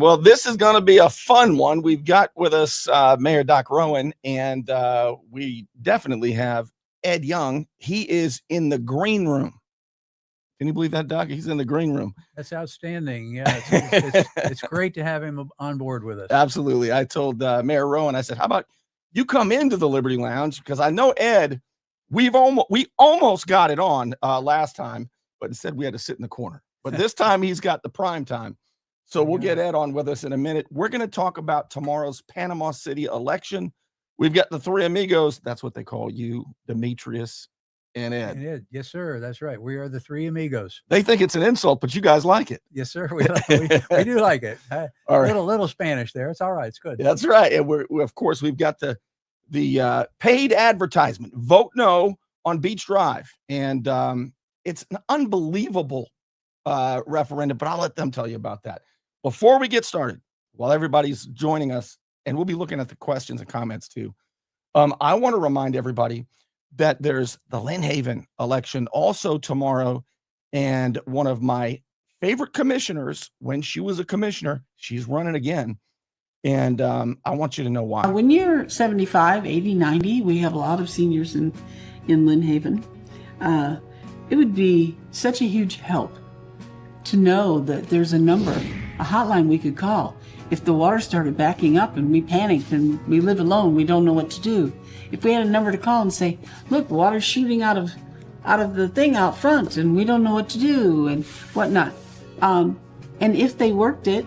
Well, this is going to be a fun one. We've got with us Mayor Doc Rohan, and we definitely have Ed Young. He is in the green room. Can you believe that, Doc? He's in the green room. That's outstanding. Yeah, it's great to have him on board with us. Absolutely. I told Mayor Rohan, I said, how about you come into the Liberty Lounge? Because I know Ed, we almost got it on last time, but instead we had to sit in the corner. But this time he's got the prime time. So we'll get Ed on with us in a minute. We're going to talk about tomorrow's Panama City election. We've got the three amigos. That's what they call you, Demetrius and Ed. Yes, sir. That's right. We are the three amigos. They think it's an insult, but you guys like it. Yes, sir. We do like it. All right. Little Spanish there. It's all right. It's good. That's right. And of course, we've got the paid advertisement. Vote no on Beach Drive. And it's an unbelievable referendum, but I'll let them tell you about that. Before we get started, while everybody's joining us, and we'll be looking at the questions and comments too, I want to remind everybody that there's the Lynn Haven election also tomorrow. And one of my favorite commissioners, when she was a commissioner, she's running again. And I want you to know why. When you're 75, 80, 90, we have a lot of seniors in Lynn Haven. It would be such a huge help to know that there's a number, a hotline we could call. If the water started backing up and we panicked and we live alone, we don't know what to do. If we had a number to call and say, look, the water's shooting out of the thing out front and we don't know what to do and whatnot. And if they worked it,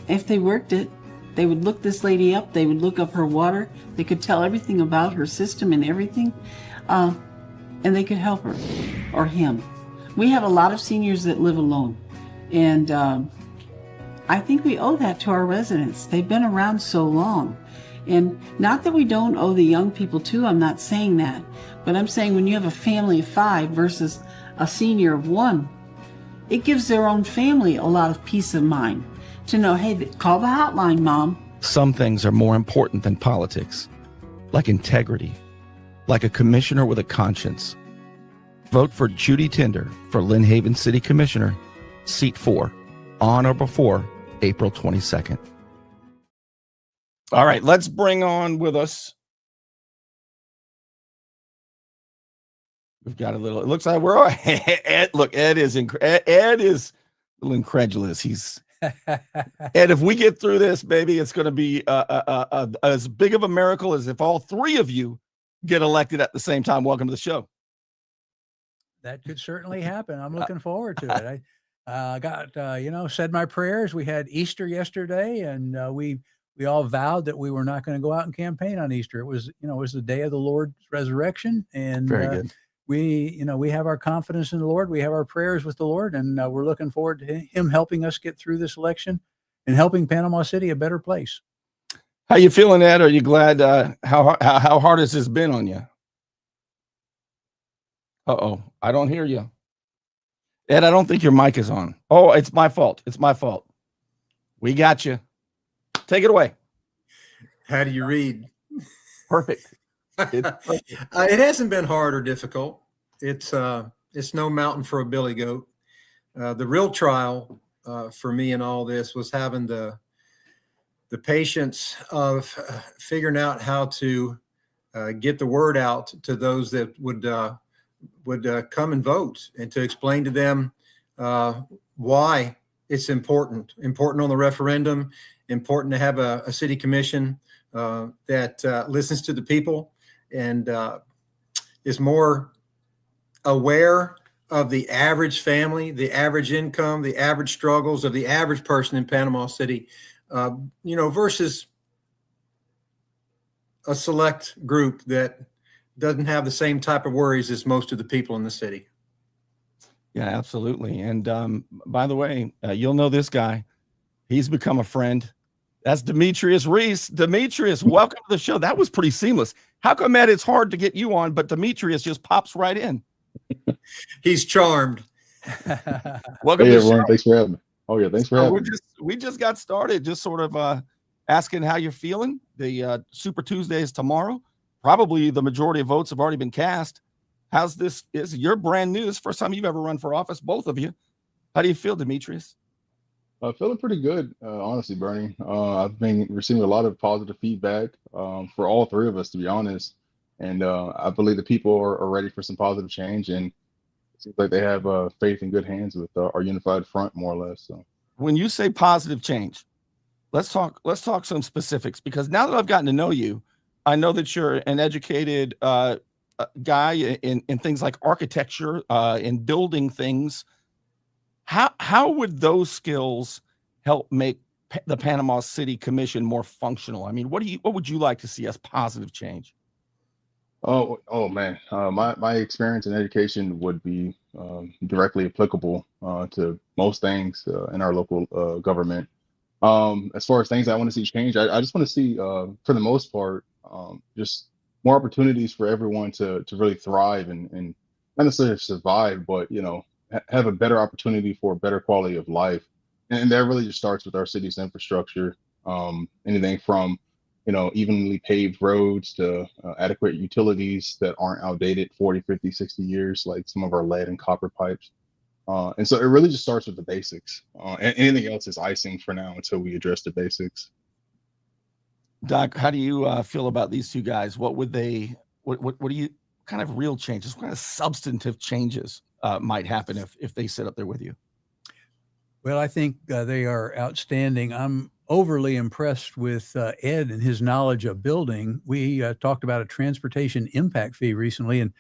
they would look this lady up, they would look up her water, they could tell everything about her system and everything, and they could help her or him. We have a lot of seniors that live alone. And I think we owe that to our residents. They've been around so long. And not that we don't owe the young people too, I'm not saying that. But I'm saying when you have a family of 5 versus a senior of 1, it gives their own family a lot of peace of mind to know, hey, call the hotline, Mom. Some things are more important than politics, like integrity, like a commissioner with a conscience. Vote for Judy Tinder for Lynn Haven City Commissioner, Seat 4, on or before April 22nd. All right, let's bring on with us. We've got a little, it looks like we're all, Ed, look, Ed is a little incredulous. He's, Ed, if we get through this, baby, it's going to be as big of a miracle as if all 3 of you get elected at the same time. Welcome to the show. That could certainly happen. I'm looking forward to it. I got, said my prayers. We had Easter yesterday, and we all vowed that we were not going to go out and campaign on Easter. It was the day of the Lord's resurrection, and very good. We have our confidence in the Lord. We have our prayers with the Lord, and we're looking forward to Him helping us get through this election and helping Panama City a better place. How you feeling, Ed? Are you glad? How hard has this been on you? Uh-oh, I don't hear you. Ed, I don't think your mic is on. Oh, it's my fault. It's my fault. We got you. Take it away. How do you read? Perfect. It hasn't been hard or difficult. It's no mountain for a billy goat. The real trial for me in all this was having the patience of figuring out how to get the word out to those that would come and vote, and to explain to them why it's important on the referendum, important to have a city commission that listens to the people and is more aware of the average family, the average income, the average struggles of the average person in Panama City, versus a select group that doesn't have the same type of worries as most of the people in the city. Yeah, absolutely. And by the way, you'll know this guy. He's become a friend. That's Demetrius Rease. Demetrius, welcome to the show. That was pretty seamless. How come, Ed, it's hard to get you on, but Demetrius just pops right in? He's charmed. Welcome hey, to everyone. the show. Thanks for having me. Oh, yeah, thanks for having me. We just got started, just sort of asking how you're feeling. The Super Tuesday is tomorrow. Probably the majority of votes have already been cast. How's this? You're brand new. This is the first time you've ever run for office, both of you. How do you feel, Demetrius? Feeling pretty good, honestly, Bernie. I've been receiving a lot of positive feedback for all three of us, to be honest. And I believe the people are ready for some positive change, and it seems like they have faith in good hands with our unified front, more or less. So, When you say positive change, let's talk some specifics, because now that I've gotten to know you, I know that you're an educated guy in things like architecture, in building things. How would those skills help make the Panama City Commission more functional? I mean, what would you like to see as positive change? oh man, my experience in education would be directly applicable to most things in our local government. As far as things I want to see change, I just want to see, for the most part, just more opportunities for everyone to really thrive and not necessarily survive, but have a better opportunity for a better quality of life. And that really just starts with our city's infrastructure. Anything from evenly paved roads to adequate utilities that aren't outdated 40, 50, 60 years, like some of our lead and copper pipes. And so it really just starts with the basics. And anything else is icing for now until we address the basics. Doc, how do you feel about these two guys? What do you kind of real changes, what kind of substantive changes might happen if they sit up there with you? Well, I think they are outstanding. I'm overly impressed with Ed and his knowledge of building. We talked about a transportation impact fee recently, and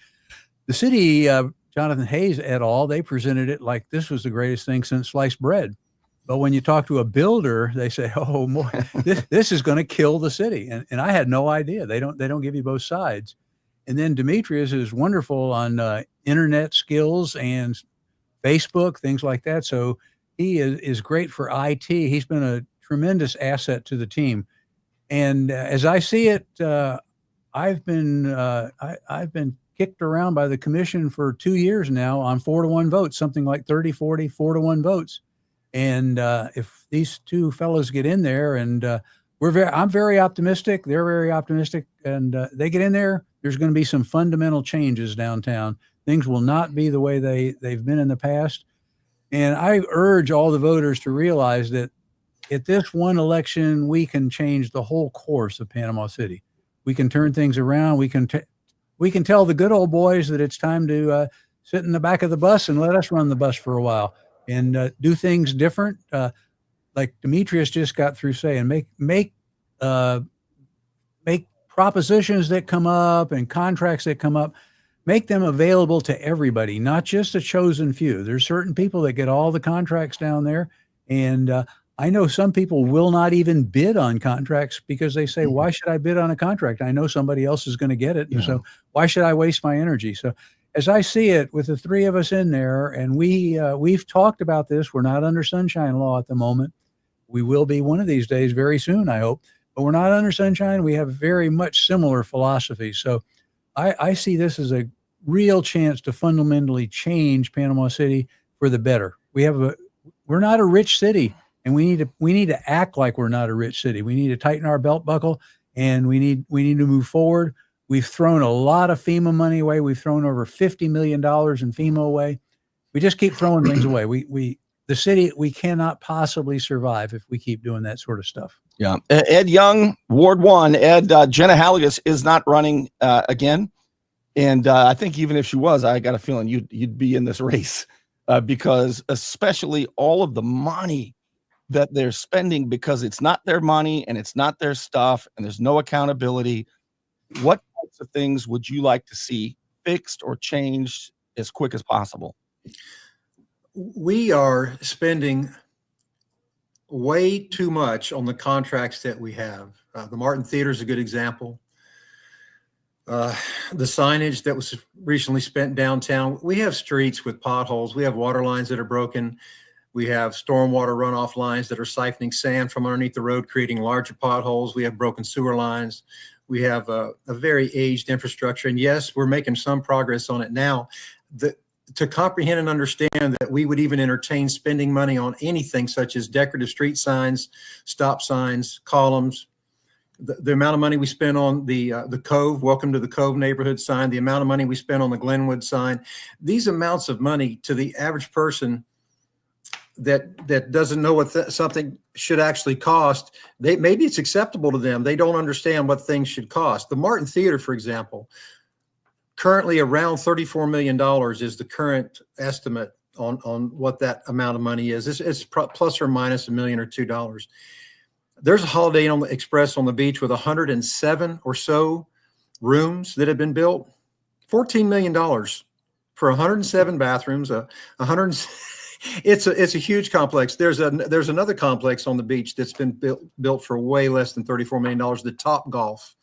the city, Jonathan Hayes et al., they presented it like this was the greatest thing since sliced bread. But when you talk to a builder, they say, "Oh, boy, this is going to kill the city." And I had no idea. They don't give you both sides. And then Demetrius is wonderful on internet skills and Facebook, things like that. So he is great for IT. He's been a tremendous asset to the team. And as I see it, I've been kicked around by the commission for 2 years now on 4-1 votes, something like 30, 40, 4-1 votes. And if these two fellows get in there, and I'm very optimistic, they're very optimistic, and they get in there, there's going to be some fundamental changes downtown. Things will not be the way they've been in the past. And I urge all the voters to realize that at this one election, we can change the whole course of Panama City. We can turn things around. We can tell the good old boys that it's time to sit in the back of the bus and let us run the bus for a while and do things different. Like Demetrius just got through saying, make propositions that come up and contracts that come up, make them available to everybody, not just a chosen few. There's certain people that get all the contracts down there. And I know some people will not even bid on contracts because they say, why should I bid on a contract? I know somebody else is going to get it. And so why should I waste my energy? So as I see it, with the three of us in there, and we've talked about this, we're not under sunshine law at the moment. We will be one of these days very soon, I hope, but we're not under sunshine. We have very much similar philosophies. So I see this as a real chance to fundamentally change Panama City for the better. We're not a rich city, and we need to act like we're not a rich city. We need to tighten our belt buckle, and we need to move forward. We've thrown a lot of FEMA money away. We've thrown over $50 million in FEMA away. We just keep throwing things away. The city, we cannot possibly survive if we keep doing that sort of stuff. Yeah. Ed Young, Ward 1. Ed, Jenna Halligus is not running again. And I think even if she was, I got a feeling you'd be in this race because especially all of the money that they're spending, because it's not their money and it's not their stuff and there's no accountability. What types of things would you like to see fixed or changed as quick as possible? We are spending way too much on the contracts that we have. The Martin Theater is a good example. The signage that was recently spent downtown. We have streets with potholes. We have water lines that are broken. We have stormwater runoff lines that are siphoning sand from underneath the road, creating larger potholes. We have broken sewer lines. We have a very aged infrastructure. And yes, we're making some progress on it now. To comprehend and understand that we would even entertain spending money on anything such as decorative street signs, stop signs, columns, the amount of money we spend on the Cove, Welcome to the Cove neighborhood sign, the amount of money we spend on the Glenwood sign, these amounts of money to the average person, that doesn't know what something should actually cost, maybe it's acceptable to them. They don't understand what things should cost. The Martin Theater, for example, currently around $34 million is the current estimate on what that amount of money is. It's plus or minus $1 million or $2. There's a Holiday Inn Express on the beach with 107 or so rooms that have been built. $14 million for 107 bathrooms. It's a huge complex. There's another complex on the beach that's been built for way less than $34 million. The Top Golf.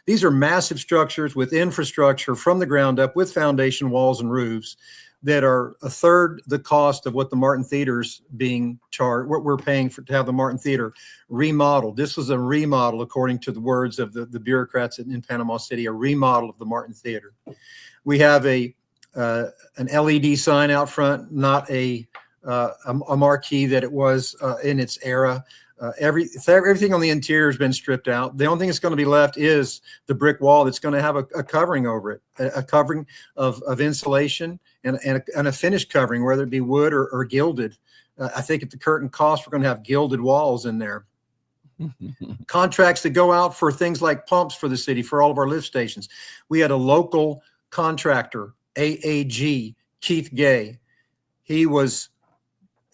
These are massive structures with infrastructure from the ground up, with foundation walls and roofs, that are a third the cost of what the Martin Theater's being charged, what we're paying to have the Martin Theater remodeled. This was a remodel, according to the words of the bureaucrats in Panama City, a remodel of the Martin Theater. We have an LED sign out front, not a marquee that it was in its era. Everything on the interior has been stripped out. The only thing that's going to be left is the brick wall that's going to have a covering over it, a covering of insulation and a finished covering, whether it be wood or gilded. I think at the current cost, we're going to have gilded walls in there. Contracts that go out for things like pumps for the city, for all of our lift stations. We had a local contractor, AAG, Keith Gay. His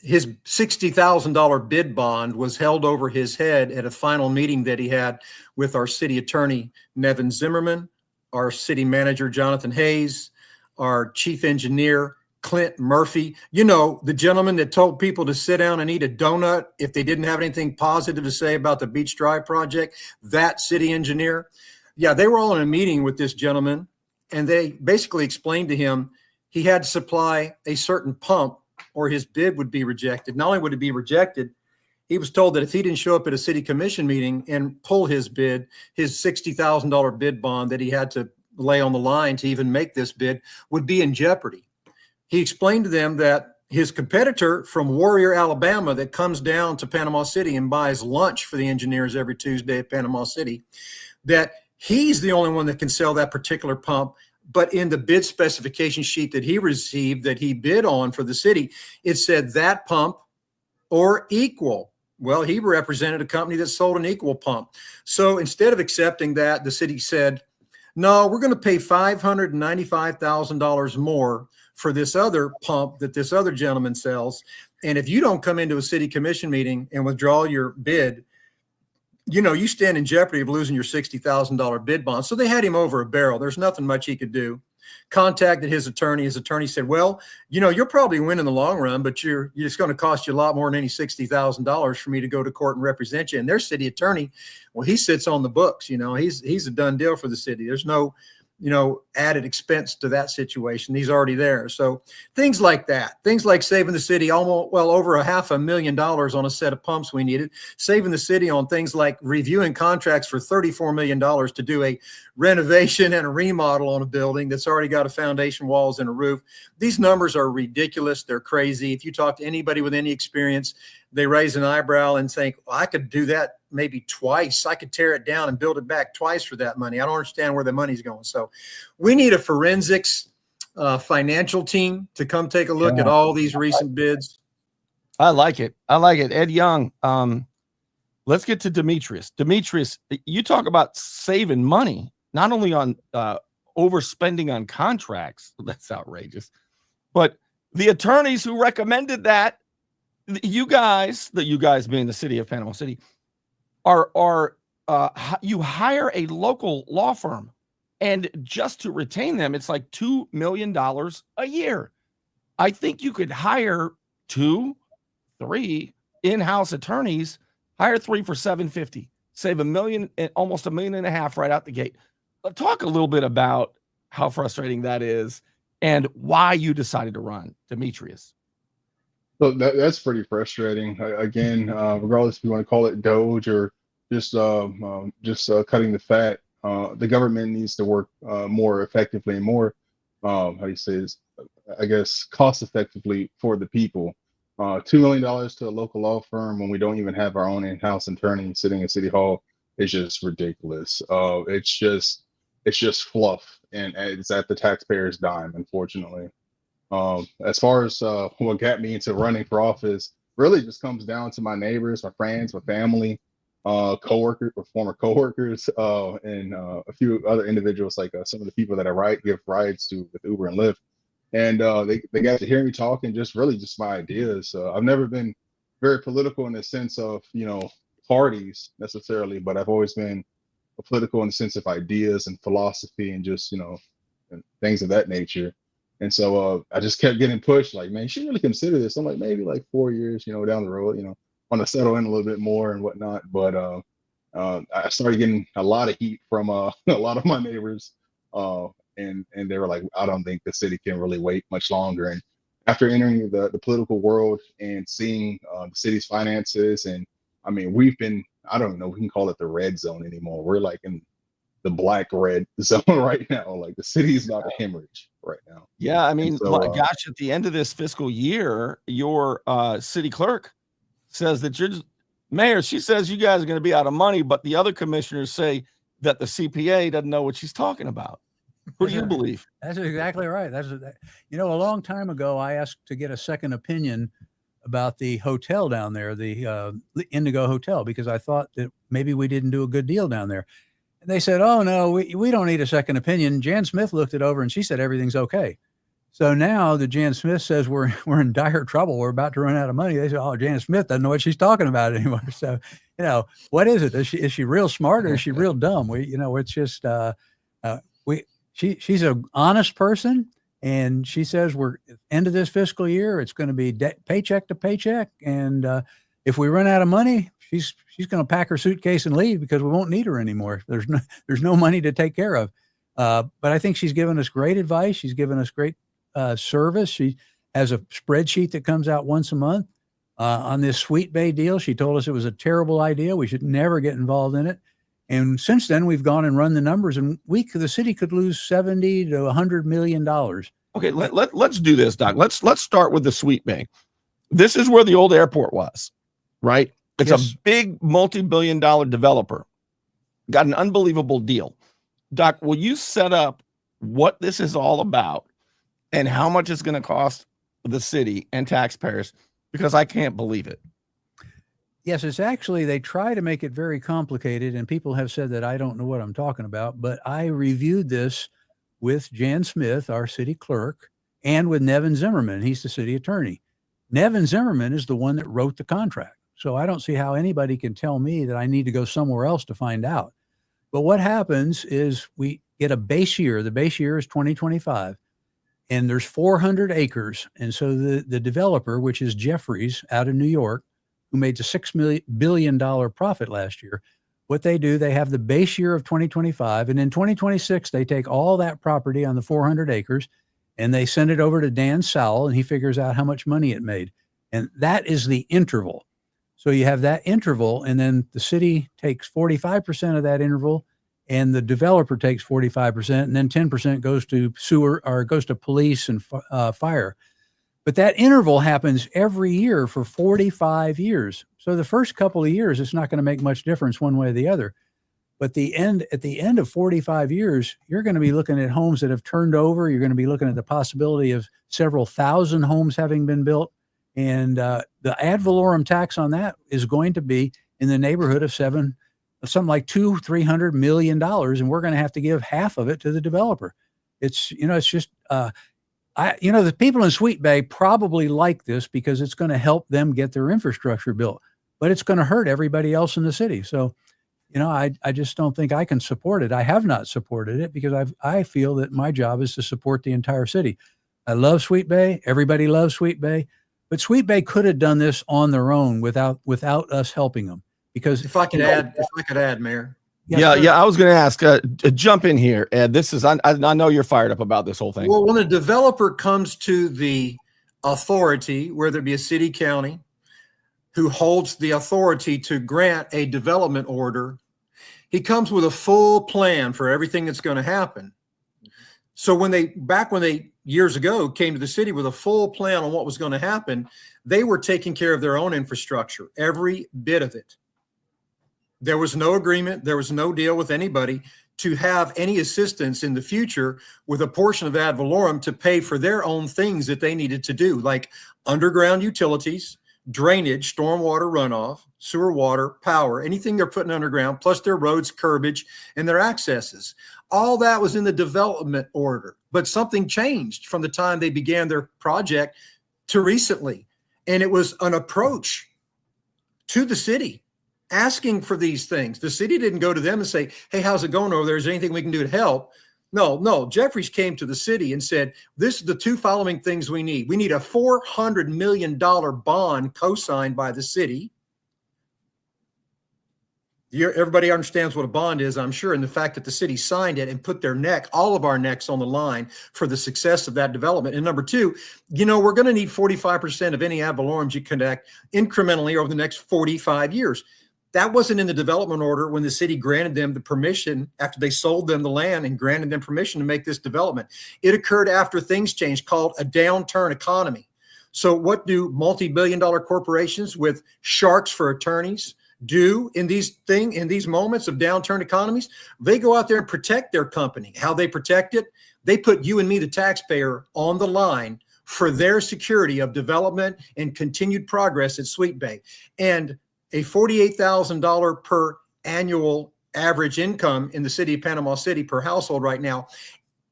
$60,000 bid bond was held over his head at a final meeting that he had with our city attorney, Nevin Zimmerman, our city manager, Jonathan Hayes, our chief engineer, Clint Murphy. You know, the gentleman that told people to sit down and eat a donut if they didn't have anything positive to say about the Beach Drive project, that city engineer. Yeah, they were all in a meeting with this gentleman, and they basically explained to him he had to supply a certain pump or his bid would be rejected. Not only would it be rejected, he was told that if he didn't show up at a city commission meeting and pull his bid, his $60,000 bid bond that he had to lay on the line to even make this bid would be in jeopardy. He explained to them that his competitor from Warrior, Alabama, that comes down to Panama City and buys lunch for the engineers every Tuesday at Panama City, that he's the only one that can sell that particular pump. But in the bid specification sheet that he received, that he bid on for the city, it said that pump or equal. Well, he represented a company that sold an equal pump. So instead of accepting that, the city said, no, we're going to pay $595,000 more for this other pump that this other gentleman sells. And if you don't come into a city commission meeting and withdraw your bid, you know, you stand in jeopardy of losing your $60,000 bid bond. So they had him over a barrel. There's nothing much he could do. Contacted his attorney. His attorney said, well, you know, you'll probably win in the long run, but it's going to cost you a lot more than any $60,000 for me to go to court and represent you. And their city attorney, well, he sits on the books. You know, he's a done deal for the city. There's no, you know, added expense to that situation. He's already there. So things like that, things like saving the city almost, well, over $500,000 on a set of pumps we needed, saving the city on things like reviewing contracts for $34 million to do a renovation and a remodel on a building that's already got a foundation, walls, and a roof. These numbers are ridiculous. They're crazy. If you talk to anybody with any experience, they raise an eyebrow and think, well, I could do that maybe twice. I could tear it down and build it back twice for that money. I don't understand where the money's going. So we need a forensics financial team to come take a look at all these recent bids. I like it. I like it. Ed Young. Let's get to Demetrius. Demetrius, you talk about saving money, not only on overspending on contracts. That's outrageous. But the attorneys who recommended that, you guys being the city of Panama City, you hire a local law firm, and just to retain them, it's like $2 million a year. I think you could hire 2, 3 in-house attorneys, hire 3 for $750, save $1 million, almost $1.5 million right out the gate. Talk a little bit about how frustrating that is and why you decided to run, Demetrius. So that's pretty frustrating. Again, regardless if you want to call it Doge or just cutting the fat, the government needs to work more effectively and more, how do you say this, I guess, cost effectively for the people. $2 million to a local law firm when we don't even have our own in-house attorney sitting at City Hall is just ridiculous. It's just fluff, and it's at the taxpayer's dime, unfortunately. As far as what got me into running for office, really just comes down to my neighbors, my friends, my family, coworkers or former coworkers, and a few other individuals, like some of the people that I give rides to with Uber and Lyft. And they got to hear me talk and just really just my ideas. I've never been very political in the sense of, parties necessarily, but I've always been political in the sense of ideas and philosophy and just, and things of that nature. And so I just kept getting pushed, like, man, you should really consider this. I'm like, maybe like 4 years, down the road, want to settle in a little bit more and whatnot. But I started getting a lot of heat from a lot of my neighbors. And they were like, I don't think the city can really wait much longer. And after entering the political world and seeing the city's finances, and I mean, I don't know, we can call it the red zone anymore. We're like in the black red zone right now. Like the city's about to hemorrhage right now. Yeah, I mean, so, gosh, at the end of this fiscal year, your city clerk says that mayor, she says you guys are going to be out of money, but the other commissioners say that the CPA doesn't know what she's talking about. Who do you believe? That's exactly right. A long time ago, I asked to get a second opinion about the hotel down there, the Indigo Hotel, because I thought that maybe we didn't do a good deal down there. And they said, oh, no, we don't need a second opinion. Jan Smith looked it over and she said everything's okay. So now the Jan Smith says we're in dire trouble. We're about to run out of money. They say, oh, Jan Smith doesn't know what she's talking about anymore. So, what is it? Is she real smart or is she real dumb? It's just she's an honest person, and she says we're at the end of this fiscal year, it's going to be paycheck to paycheck. And if we run out of money, she's going to pack her suitcase and leave because we won't need her anymore. There's no money to take care of. But I think she's given us great advice. She's given us great service. She has a spreadsheet that comes out once a month on this Sweet Bay deal. She told us it was a terrible idea. We should never get involved in it. And since then, we've gone and run the numbers, and the city could lose $70 to $100 million. Okay, let's do this, Doc. Let's start with the Sweet Bay. This is where the old airport was, right? It's a big multi-billion-dollar developer. Got an unbelievable deal. Doc, will you set up what this is all about and how much it's going to cost the city and taxpayers? Because I can't believe it. Yes, it's actually, they try to make it very complicated, and people have said that I don't know what I'm talking about, but I reviewed this with Jan Smith, our city clerk, and with Nevin Zimmerman. He's the city attorney. Nevin Zimmerman is the one that wrote the contract. So I don't see how anybody can tell me that I need to go somewhere else to find out. But what happens is we get a base year. The base year is 2025, and there's 400 acres. And so the developer, which is Jeffries out of New York, who made a $6 billion profit last year, what they do, they have the base year of 2025, and in 2026, they take all that property on the 400 acres, and they send it over to Dan Sowell, and he figures out how much money it made. And that is the interval. So you have that interval, and then the city takes 45% of that interval, and the developer takes 45%, and then 10% goes to sewer or goes to police and fire. But that interval happens every year for 45 years. So the first couple of years, it's not going to make much difference one way or the other. But at the end of 45 years, you're going to be looking at homes that have turned over. You're going to be looking at the possibility of several thousand homes having been built. And the ad valorem tax on that is going to be in the neighborhood of something like $200-300 million. And we're going to have to give half of it to the developer. It's just, the people in Sweet Bay probably like this because it's going to help them get their infrastructure built, but it's going to hurt everybody else in the city. So, I just don't think I can support it. I have not supported it because I feel that my job is to support the entire city. I love Sweet Bay. Everybody loves Sweet Bay, but Sweet Bay could have done this on their own without us helping them. Because if I could add, Mayor. Yes, I was going to ask, jump in here, Ed. This is, I know you're fired up about this whole thing. Well, when a developer comes to the authority, whether it be a city, county, who holds the authority to grant a development order, he comes with a full plan for everything that's going to happen. So when they years ago came to the city with a full plan on what was going to happen, they were taking care of their own infrastructure, every bit of it. There was no agreement. There was no deal with anybody to have any assistance in the future with a portion of ad valorem to pay for their own things that they needed to do, like underground utilities, drainage, stormwater runoff, sewer water, power, anything they're putting underground, plus their roads, curbage, and their accesses. All that was in the development order, but something changed from the time they began their project to recently. And it was an approach to the city asking for these things. The city didn't go to them and say, hey, how's it going over there? Is there anything we can do to help? No. Jeffries came to the city and said, this is the two following things we need. We need a $400 million bond co-signed by the city. Everybody understands what a bond is, I'm sure, and the fact that the city signed it and put their neck, all of our necks on the line for the success of that development. And number two, we're going to need 45% of any ad valorem you connect incrementally over the next 45 years. That wasn't in the development order when the city granted them the permission after they sold them the land and granted them permission to make this development. It occurred after things changed, called a downturn economy. So what do multi-billion-dollar corporations with sharks for attorneys do in these moments of downturn economies? They go out there and protect their company. How they protect it? They put you and me, the taxpayer, on the line for their security of development and continued progress at Sweet Bay. And a $48,000 per annual average income in the city of Panama City per household right now.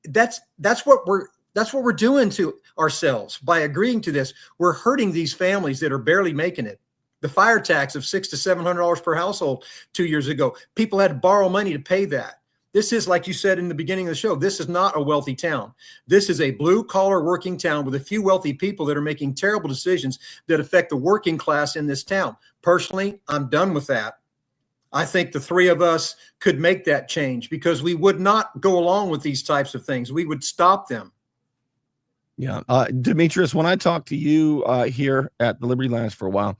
That's what we're doing to ourselves by agreeing to this. We're hurting these families that are barely making it. The fire tax of $600 to $700 per household 2 years ago. People had to borrow money to pay that. This is, like you said in the beginning of the show, this is not a wealthy town. This is a blue-collar working town with a few wealthy people that are making terrible decisions that affect the working class in this town. Personally, I'm done with that. I think the three of us could make that change because we would not go along with these types of things. We would stop them. Yeah. Demetrius, when I talked to you here at the Liberty Lounge for a while,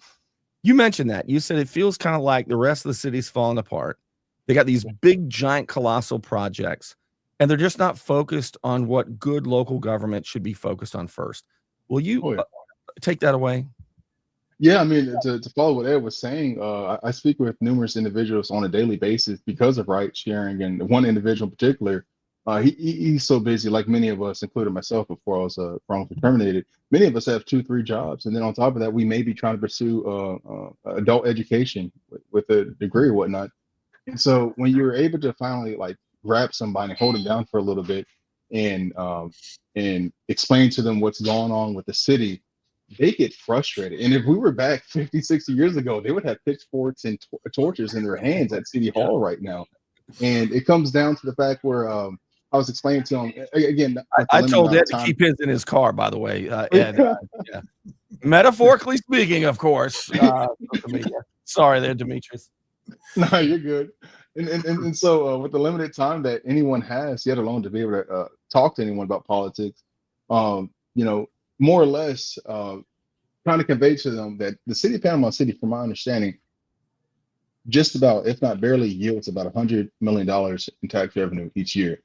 you mentioned that. You said it feels kind of like the rest of the city's falling apart. They got these big, giant, colossal projects, and they're just not focused on what good local government should be focused on first. Will you take that away? Yeah, I mean, to follow what Ed was saying, I speak with numerous individuals on a daily basis because of ride sharing, and one individual in particular, he's so busy, like many of us, including myself before I was wrongfully terminated. Many of us have 2-3 jobs, and then on top of that, we may be trying to pursue adult education with a degree or whatnot. And so when you're able to finally like grab somebody and hold them down for a little bit and explain to them what's going on with the city, they get frustrated. And if we were back 50, 60 years ago, they would have pitchforks and torches in their hands at City Hall right now. And it comes down to the fact where I was explaining to him, again, I told Ed to keep his in his car, by the way. Ed, yeah. Metaphorically speaking, of course. Sorry there, Demetrius. No, you're good. And so with the limited time that anyone has, yet alone to be able to talk to anyone about politics, more or less trying to convey to them that the city of Panama City, from my understanding, just about, if not barely, yields about $100 million in tax revenue each year.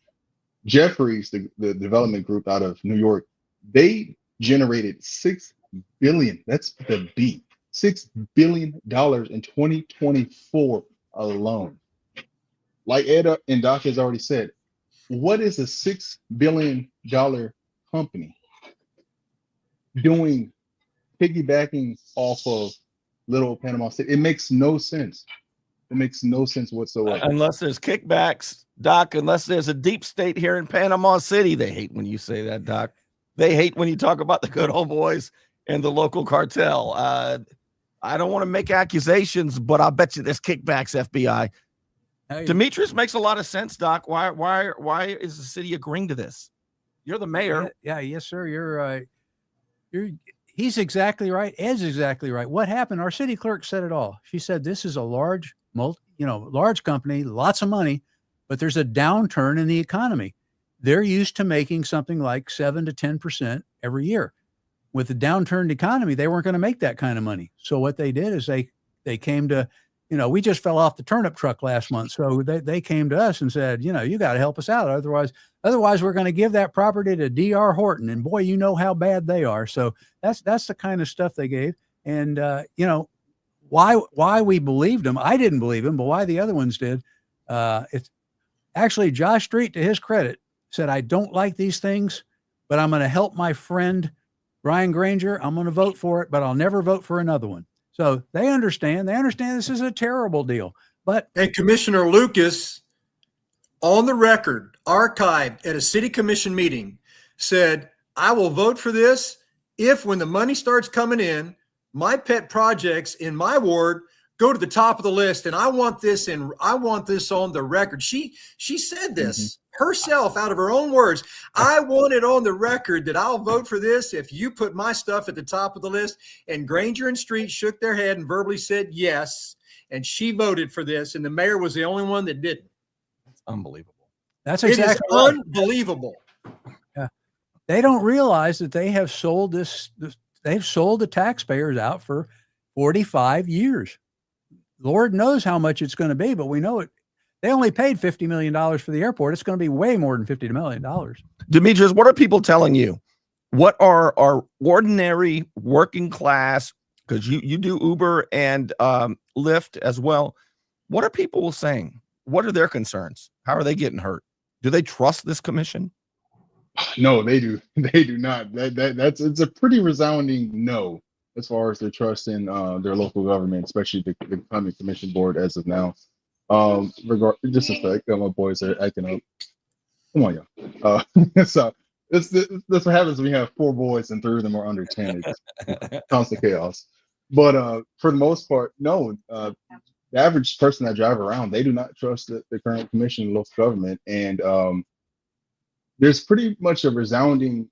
Jeffries, the development group out of New York, they generated $6 billion. That's the B. $6 billion in 2024 alone. Like Ed and Doc has already said, what is a $6 billion company doing, piggybacking off of little Panama City? It makes no sense. It makes no sense whatsoever. Unless there's kickbacks, Doc, unless there's a deep state here in Panama City. They hate when you say that, Doc. They hate when you talk about the good old boys and the local cartel. I don't want to make accusations, but I'll bet you there's kickbacks, FBI. Hey. Demetrius makes a lot of sense, Doc. Why is the city agreeing to this? You're the mayor. Yeah, yes, sir. He's exactly right. Ed's exactly right. What happened? Our city clerk said it all. She said this is a large company, lots of money, but there's a downturn in the economy. They're used to making something like 7 to 10% every year. With the downturned economy, they weren't going to make that kind of money. So what they did is they came to, we just fell off the turnip truck last month. So they came to us and said, you got to help us out. Otherwise we're going to give that property to D.R. Horton. And boy, you know how bad they are. So that's the kind of stuff they gave. And, why we believed them. I didn't believe him, but why the other ones did. It's actually Josh Street, to his credit, said, I don't like these things, but I'm going to help my friend Brian Granger, I'm going to vote for it, but I'll never vote for another one. So they understand this is a terrible deal. But And Commissioner Lucas, on the record, archived at a city commission meeting, said, I will vote for this if, when the money starts coming in, my pet projects in my ward go to the top of the list. And I want this on the record. She said this herself out of her own words. I want it on the record that I'll vote for this if you put my stuff at the top of the list. And Granger and Street shook their head and verbally said yes. And she voted for this. And the mayor was the only one that didn't. Unbelievable. that's exactly It is unbelievable. Yeah. They don't realize that they have sold they've sold the taxpayers out for 45 years. Lord knows how much it's going to be, but we know it. They only paid $50 million for the airport. It's going to be way more than $50 million. Demetrius, what are people telling you? What are our ordinary working class, because you do Uber and Lyft as well. What are people saying? What are their concerns? How are they getting hurt? Do they trust this commission? No, they do. They do not. It's a pretty resounding no as far as their trust in their local government, especially the county commission board as of now. Just a sec, my boys are acting up. Come on, y'all. So this what happens when we have 4 boys and 3 of them are under 10. It's constant chaos. But for the most part, no. The average person that drive around, they do not trust the current commission and local government, and there's pretty much a resounding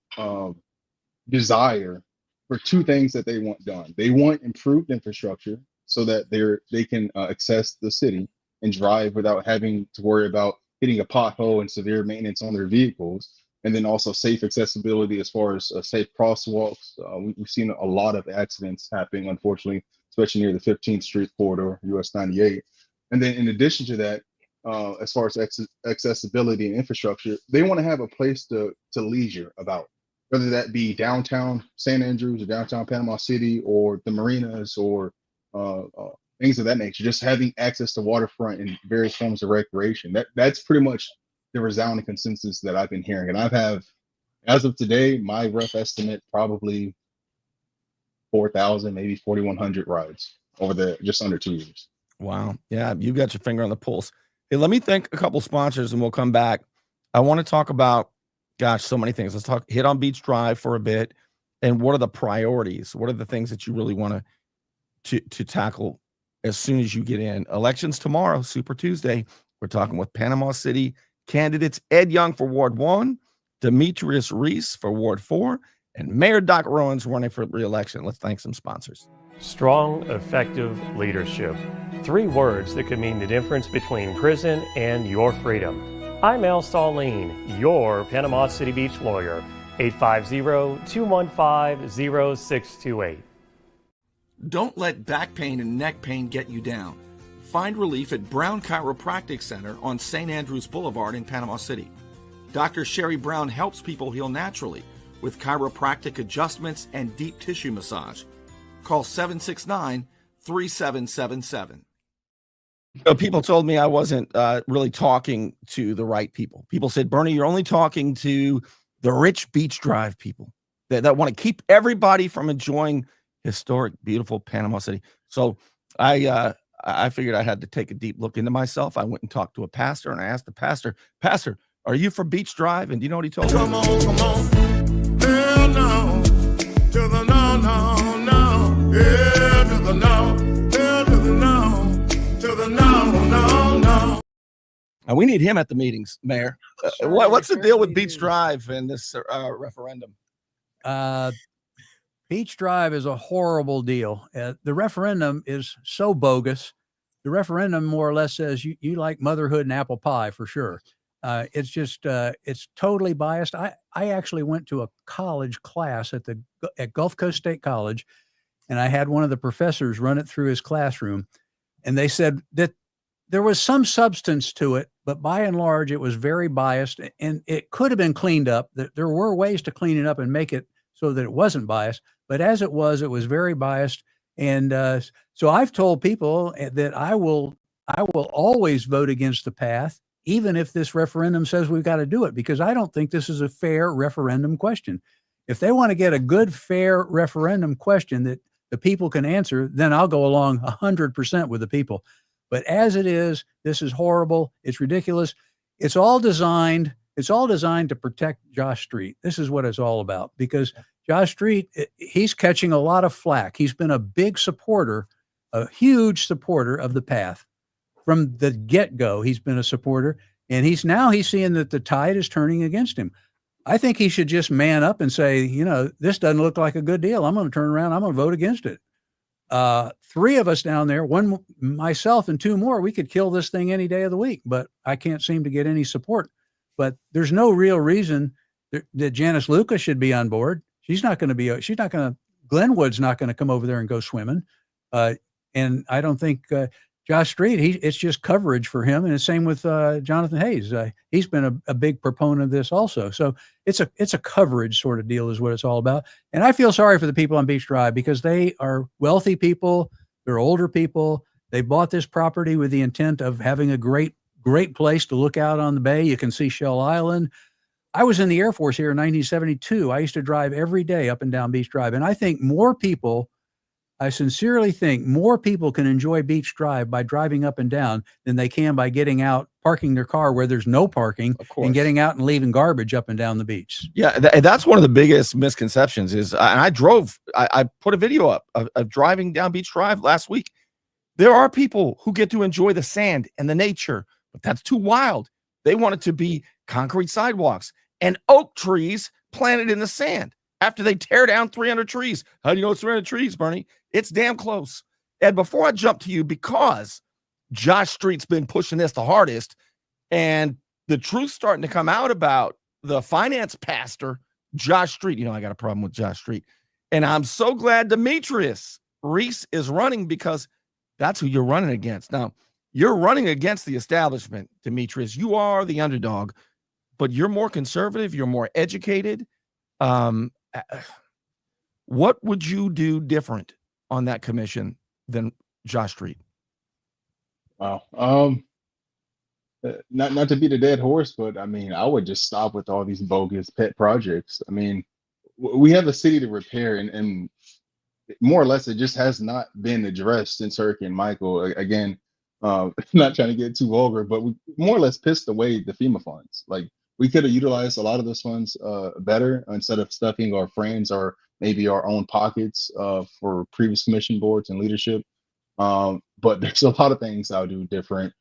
desire for 2 things that they want done. They want improved infrastructure so that they can access the city and drive without having to worry about hitting a pothole and severe maintenance on their vehicles. And then also safe accessibility as far as safe crosswalks. We've seen a lot of accidents happening, unfortunately, especially near the 15th Street corridor, US 98. And then in addition to that, as far as accessibility and infrastructure, they want to have a place to leisure about, whether that be downtown St. Andrews or downtown Panama City or the marinas or things of that nature. Just having access to waterfront and various forms of recreation. That's pretty much the resounding consensus that I've been hearing. And as of today, my rough estimate, probably 4,000, maybe 4,100 rides over just under 2 years. Wow. Yeah, you got your finger on the pulse. Hey, let me thank a couple sponsors and we'll come back. I want to talk about, so many things. Let's hit on Beach Drive for a bit. And what are the priorities? What are the things that you really want to tackle as soon as you get in? Elections tomorrow, Super Tuesday. We're talking with Panama City candidates Ed Young for Ward 1, Demetrius Rease for Ward 4, and Mayor Doc Rohan's running for re-election. Let's thank some sponsors. Strong, effective leadership. 3 words that could mean the difference between prison and your freedom. I'm Al Saleen, your Panama City Beach lawyer. 850-215-0628. Don't let back pain and neck pain get you down. Find relief at Brown Chiropractic Center on St. Andrews Boulevard in Panama City. Dr. Sherry Brown helps people heal naturally with chiropractic adjustments and deep tissue massage. Call 769-3777. People told me I wasn't really talking to the right people. People said, Bernie, you're only talking to the rich Beach Drive people that want to keep everybody from enjoying historic, beautiful Panama City. So I figured I had to take a deep look into myself. I went and talked to a pastor, and I asked the pastor, are you from Beach Drive? And do you know what he told me? Come on. Hell no. To the no, no, no. Yeah, to the no. Hell to the no. To the no, no, no. And we need him at the meetings, Mayor. What's the deal with Beach Drive and this referendum? Beach Drive is a horrible deal. The referendum is so bogus. The referendum more or less says you like motherhood and apple pie for sure. It's just it's totally biased. I actually went to a college class at Gulf Coast State College, and I had one of the professors run it through his classroom, and they said that there was some substance to it, but by and large, it was very biased, and it could have been cleaned up. There were ways to clean it up and make it so that it wasn't biased, but as it was very biased. And so I've told people that I will always vote against the path, even if this referendum says we've got to do it, because I don't think this is a fair referendum question. If they want to get a good, fair referendum question that the people can answer, then I'll go along 100% with the people. But as it is, this is horrible. It's ridiculous. It's all designed to protect Josh Street. This is what it's all about, because Josh Street, he's catching a lot of flack. He's been a big supporter, a huge supporter of the path. From the get-go, he's been a supporter, and he's seeing that the tide is turning against him. I think he should just man up and say, this doesn't look like a good deal. I'm going to turn around. I'm going to vote against it. 3 of us down there, one, myself and 2 more, we could kill this thing any day of the week, but I can't seem to get any support. But there's no real reason that Janice Lucas should be on board. Glenwood's not going to come over there and go swimming. And I don't think Josh Street, it's just coverage for him. And the same with Jonathan Hayes. He's been a big proponent of this also. So it's a coverage sort of deal is what it's all about. And I feel sorry for the people on Beach Drive, because they are wealthy people. They're older people. They bought this property with the intent of having a great place to look out on the bay. You can see Shell Island. I was in the Air Force here in 1972. I used to drive every day up and down Beach Drive. And I think I sincerely think more people can enjoy Beach Drive by driving up and down than they can by getting out, parking their car where there's no parking, and getting out and leaving garbage up and down the beach. Yeah, that's one of the biggest misconceptions is, and I put a video up of driving down Beach Drive last week. There are people who get to enjoy the sand and the nature, but that's too wild. They want it to be concrete sidewalks and oak trees planted in the sand after they tear down 300 trees. How do you know it's 300 trees, Bernie? It's damn close. Ed, before I jump to you, because Josh Street's been pushing this the hardest, and the truth's starting to come out about the finance pastor, Josh Street. I got a problem with Josh Street. And I'm so glad Demetrius Rease is running, because that's who you're running against. Now, you're running against the establishment, Demetrius. You are the underdog, but you're more conservative. You're more educated. What would you do different on that commission than Josh Street? Wow. Not to beat a dead horse, but I would just stop with all these bogus pet projects. We have a city to repair, and more or less it just has not been addressed since Hurricane Michael. Again, not trying to get too vulgar, but we more or less pissed away the FEMA funds. Like, we could have utilized a lot of those funds better, instead of stuffing our friends or maybe our own pockets for previous commission boards and leadership. But there's a lot of things I'll do different.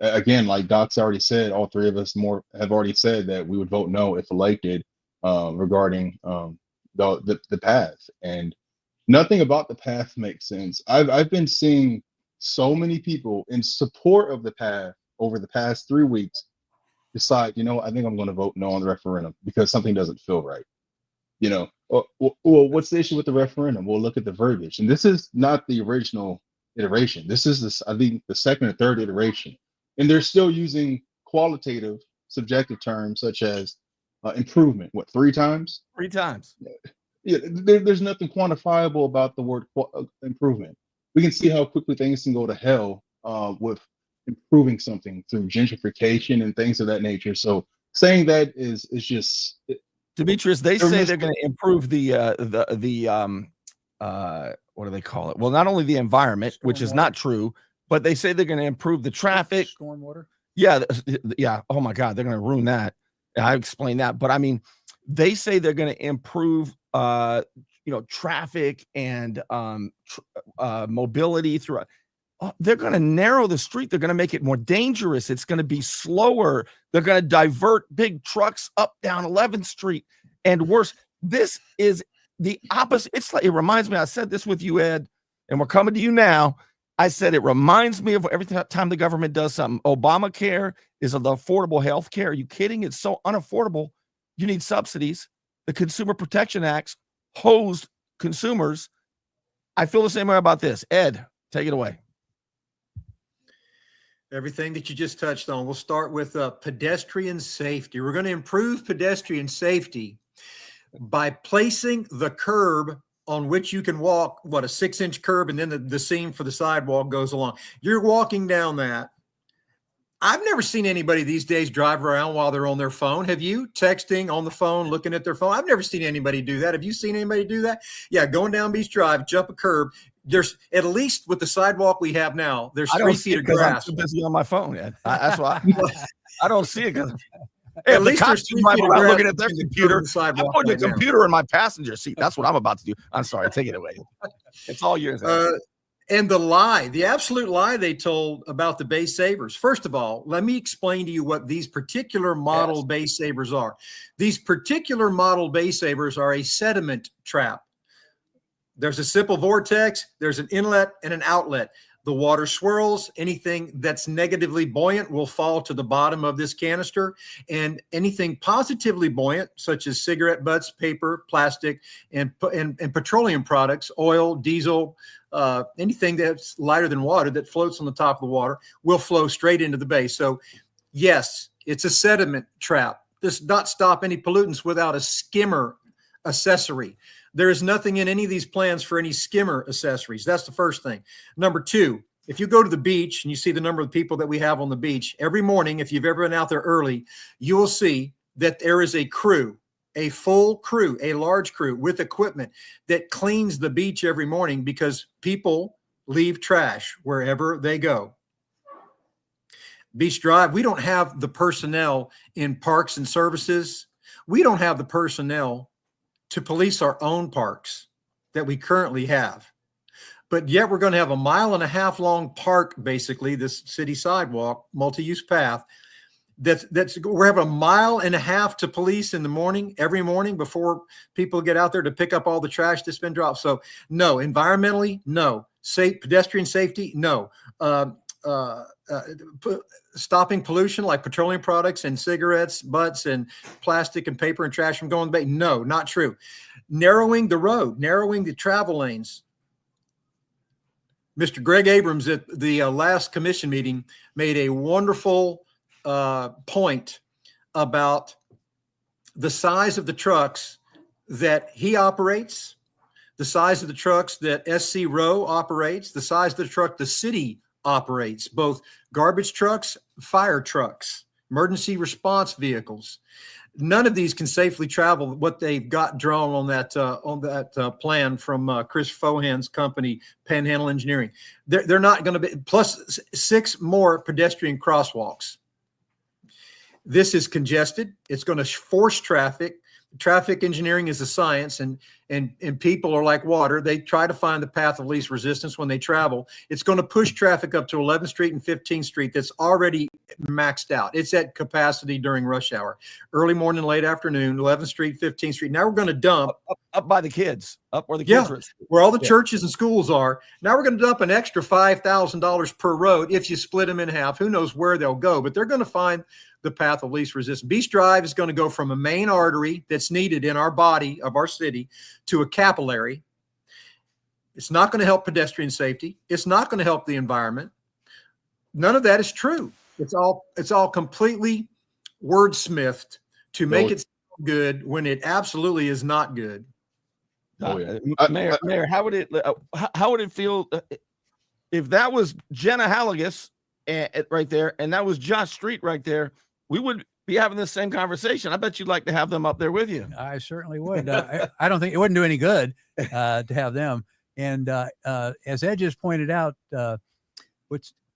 Again, like Doc's already said, all 3 of us have already said that we would vote no if elected regarding the path. And nothing about the path makes sense. I've been seeing so many people in support of the path over the past 3 weeks decide, I think I'm going to vote no on the referendum because something doesn't feel right. Well, what's the issue with the referendum? We'll look at the verbiage. And this is not the original iteration. This is, I think, the 2nd or 3rd iteration. And they're still using qualitative, subjective terms such as improvement. What, 3 times? 3 times. Yeah, there's nothing quantifiable about the word improvement. We can see how quickly things can go to hell with improving something through gentrification and things of that nature. So saying that is just Demetrius, they say they're going to improve the what do they call it? Well, not only the environment, which is not true, but they say they're going to improve the traffic. Stormwater. Yeah. Oh my God, they're going to ruin that. I explained that, but they say they're going to improve, traffic and mobility through. They're going to narrow the street. They're going to make it more dangerous. It's going to be slower. They're going to divert big trucks up down 11th Street. And worse, this is the opposite. It reminds me, I said this with you, Ed, and we're coming to you now. I said it reminds me of every time the government does something. Obamacare is the affordable health care. Are you kidding? It's so unaffordable. You need subsidies. The Consumer Protection Act hosed consumers. I feel the same way about this. Ed, take it away. Everything that you just touched on. We'll start with pedestrian safety. We're going to improve pedestrian safety by placing the curb on which you can walk, a 6-inch curb, and then the seam for the sidewalk goes along. You're walking down that. I've never seen anybody these days drive around while they're on their phone. Have you? Texting on the phone, looking at their phone. I've never seen anybody do that. Have you seen anybody do that? Yeah, going down Beach Drive, jump a curb. There's at least with the sidewalk we have now, there's I 3 don't see feet it of because I'm grass. too busy on my phone, Ed. That's why I don't see it because At least there's 3 drive feet of around grass looking at their between the curb computer. and the I'm sidewalk putting right the now. computer in my passenger seat. That's what I'm about to do. I'm sorry, take it away. It's all yours. Ed. And the absolute lie they told about the base savers. First of all, let me explain to you what these particular model base savers are. These particular model base savers are a sediment trap. There's a simple vortex, there's an inlet and an outlet. The water swirls. Anything that's negatively buoyant will fall to the bottom of this canister, and anything positively buoyant, such as cigarette butts, paper, plastic, and petroleum products, oil, diesel, anything that's lighter than water that floats on the top of the water will flow straight into the base. So yes, it's a sediment trap. This does not stop any pollutants without a skimmer accessory. There is nothing in any of these plans for any skimmer accessories. That's the first thing. Number two, if you go to the beach and you see the number of people that we have on the beach every morning, if you've ever been out there early, you will see that there is a crew, a full crew, a large crew with equipment that cleans the beach every morning because people leave trash wherever they go. Beach Drive, we don't have the personnel in parks and services. We don't have the personnel to police our own parks that we currently have. But yet we're going to have a 1.5 mile long park, basically, this city sidewalk, multi-use path, we're having 1.5 miles to police in the morning, every morning before people get out there to pick up all the trash that's been dropped. So no, environmentally, no. Pedestrian safety, no. Stopping pollution like petroleum products and cigarettes, butts, and plastic and paper and trash from going to the bay, no, not true. Narrowing the road, narrowing the travel lanes. Mr. Greg Abrams at the last commission meeting made a wonderful point about the size of the trucks that he operates, the size of the trucks that SC Row operates, the size of the truck the city operates, both garbage trucks, fire trucks, emergency response vehicles. None of these can safely travel what they've got drawn on that plan from Chris Fohan's company, Panhandle Engineering. They're not going to be, plus 6 more pedestrian crosswalks. This is congested. It's going to force traffic. Traffic engineering is a science, and people are like water. They try to find the path of least resistance when they travel. It's going to push traffic up to 11th Street and 15th Street that's already maxed out. It's at capacity during rush hour. Early morning, late afternoon, 11th Street, 15th Street. Now we're going to dump. Up by the kids, up where the kids are. Where all the churches and schools are. Now we're going to dump an extra $5,000 per road if you split them in half. Who knows where they'll go, but they're going to find the path of least resistance. Beach Drive is going to go from a main artery that's needed in our body of our city to a capillary. It's not going to help pedestrian safety. It's not going to help the environment. None of that is true. It's all completely wordsmithed to make it sound good when it absolutely is not good. Oh, yeah. Mayor, how would it feel if that was Jenna Halligus right there and that was Josh Street right there? We would be having this same conversation. I bet you'd like to have them up there with you. I certainly would. I don't think it wouldn't do any good to have them. And as Ed just pointed out,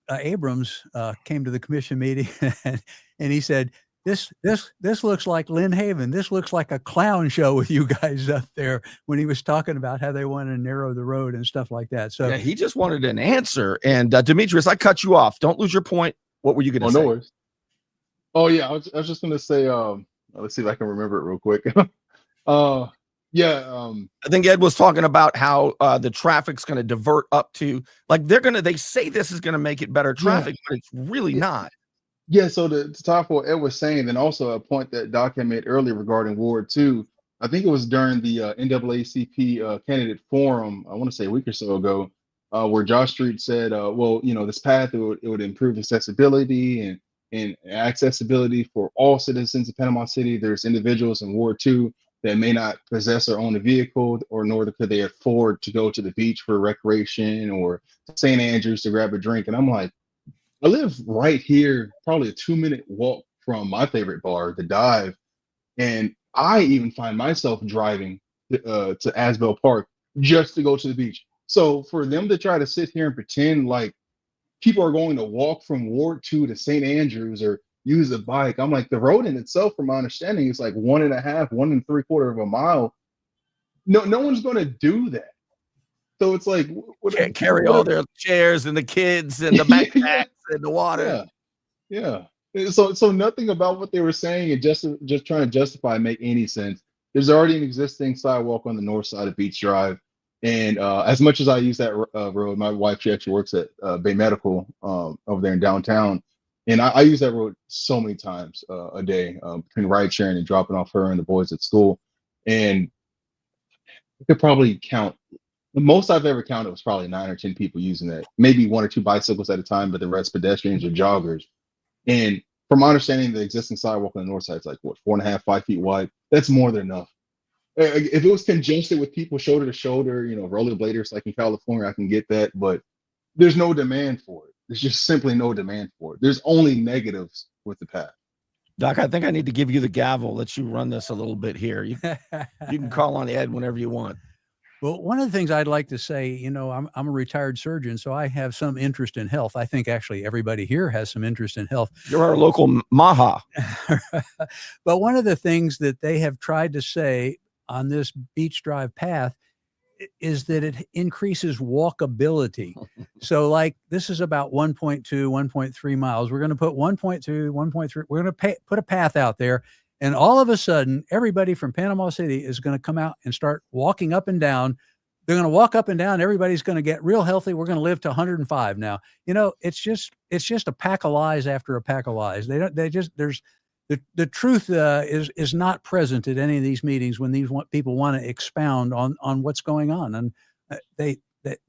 Abrams came to the commission meeting and he said, This looks like Lynn Haven. This looks like a clown show with you guys up there, when he was talking about how they want to narrow the road and stuff like that. So yeah, he just wanted an answer. And Demetrius, I cut you off. Don't lose your point. What were you going to say? No worries. Oh yeah, I was just going to say. Let's see if I can remember it real quick. I think Ed was talking about how the traffic's going to divert up to, like, they say this is going to make it better traffic, but it's really not. Yeah, so to top what Ed was saying, and also a point that Doc had made earlier regarding Ward 2, I think it was during the NAACP candidate forum, I want to say a week or so ago, where Josh Street said, this path, it would improve accessibility and accessibility for all citizens of Panama City. There's individuals in Ward 2 that may not possess or own a vehicle, or nor could they afford to go to the beach for recreation or to St. Andrews to grab a drink. And I'm like, I live right here, probably a 2-minute walk from my favorite bar, the Dive, and I even find myself driving to Asbel Park just to go to the beach. So for them to try to sit here and pretend like people are going to walk from Ward 2 to St. Andrews or use a bike, I'm like, the road in itself, from my understanding, is like 1.5, 1 3/4 of a mile. No one's going to do that. So it's like, Can't carry all their chairs and the kids and the yeah, backpacks and the water. yeah. So nothing about what they were saying and just trying to justify make any sense. There's already an existing sidewalk on the north side of Beach Drive, and as much as I use that road, my wife, she actually works at Bay Medical over there in downtown, and I use that road so many times a day between ride sharing and dropping off her and the boys at school, and I could probably count. The most I've ever counted was probably 9 or 10 people using that. Maybe 1 or 2 bicycles at a time, but the rest pedestrians or joggers. And from my understanding, the existing sidewalk on the north side is like what, 4.5, 5 feet wide. That's more than enough. If it was congested with people shoulder to shoulder, rollerbladers like in California, I can get that, but there's no demand for it. There's just simply no demand for it. There's only negatives with the path. Doc, I think I need to give you the gavel. Let you run this a little bit here. You can call on Ed whenever you want. Well, one of the things I'd like to say, I'm a retired surgeon, so I have some interest in health. I think actually everybody here has some interest in health. You're our local Maha. But one of the things that they have tried to say on this Beach Drive path is that it increases walkability. So like this is about 1.2, 1.3 miles. We're going to put 1.2, 1.3. We're going to put a path out there. And all of a sudden, everybody from Panama City is going to come out and start walking up and down. They're going to walk up and down. Everybody's going to get real healthy. We're going to live to 105 now. It's just a pack of lies after a pack of lies. The truth is not present at any of these meetings when these people want to expound on what's going on. And they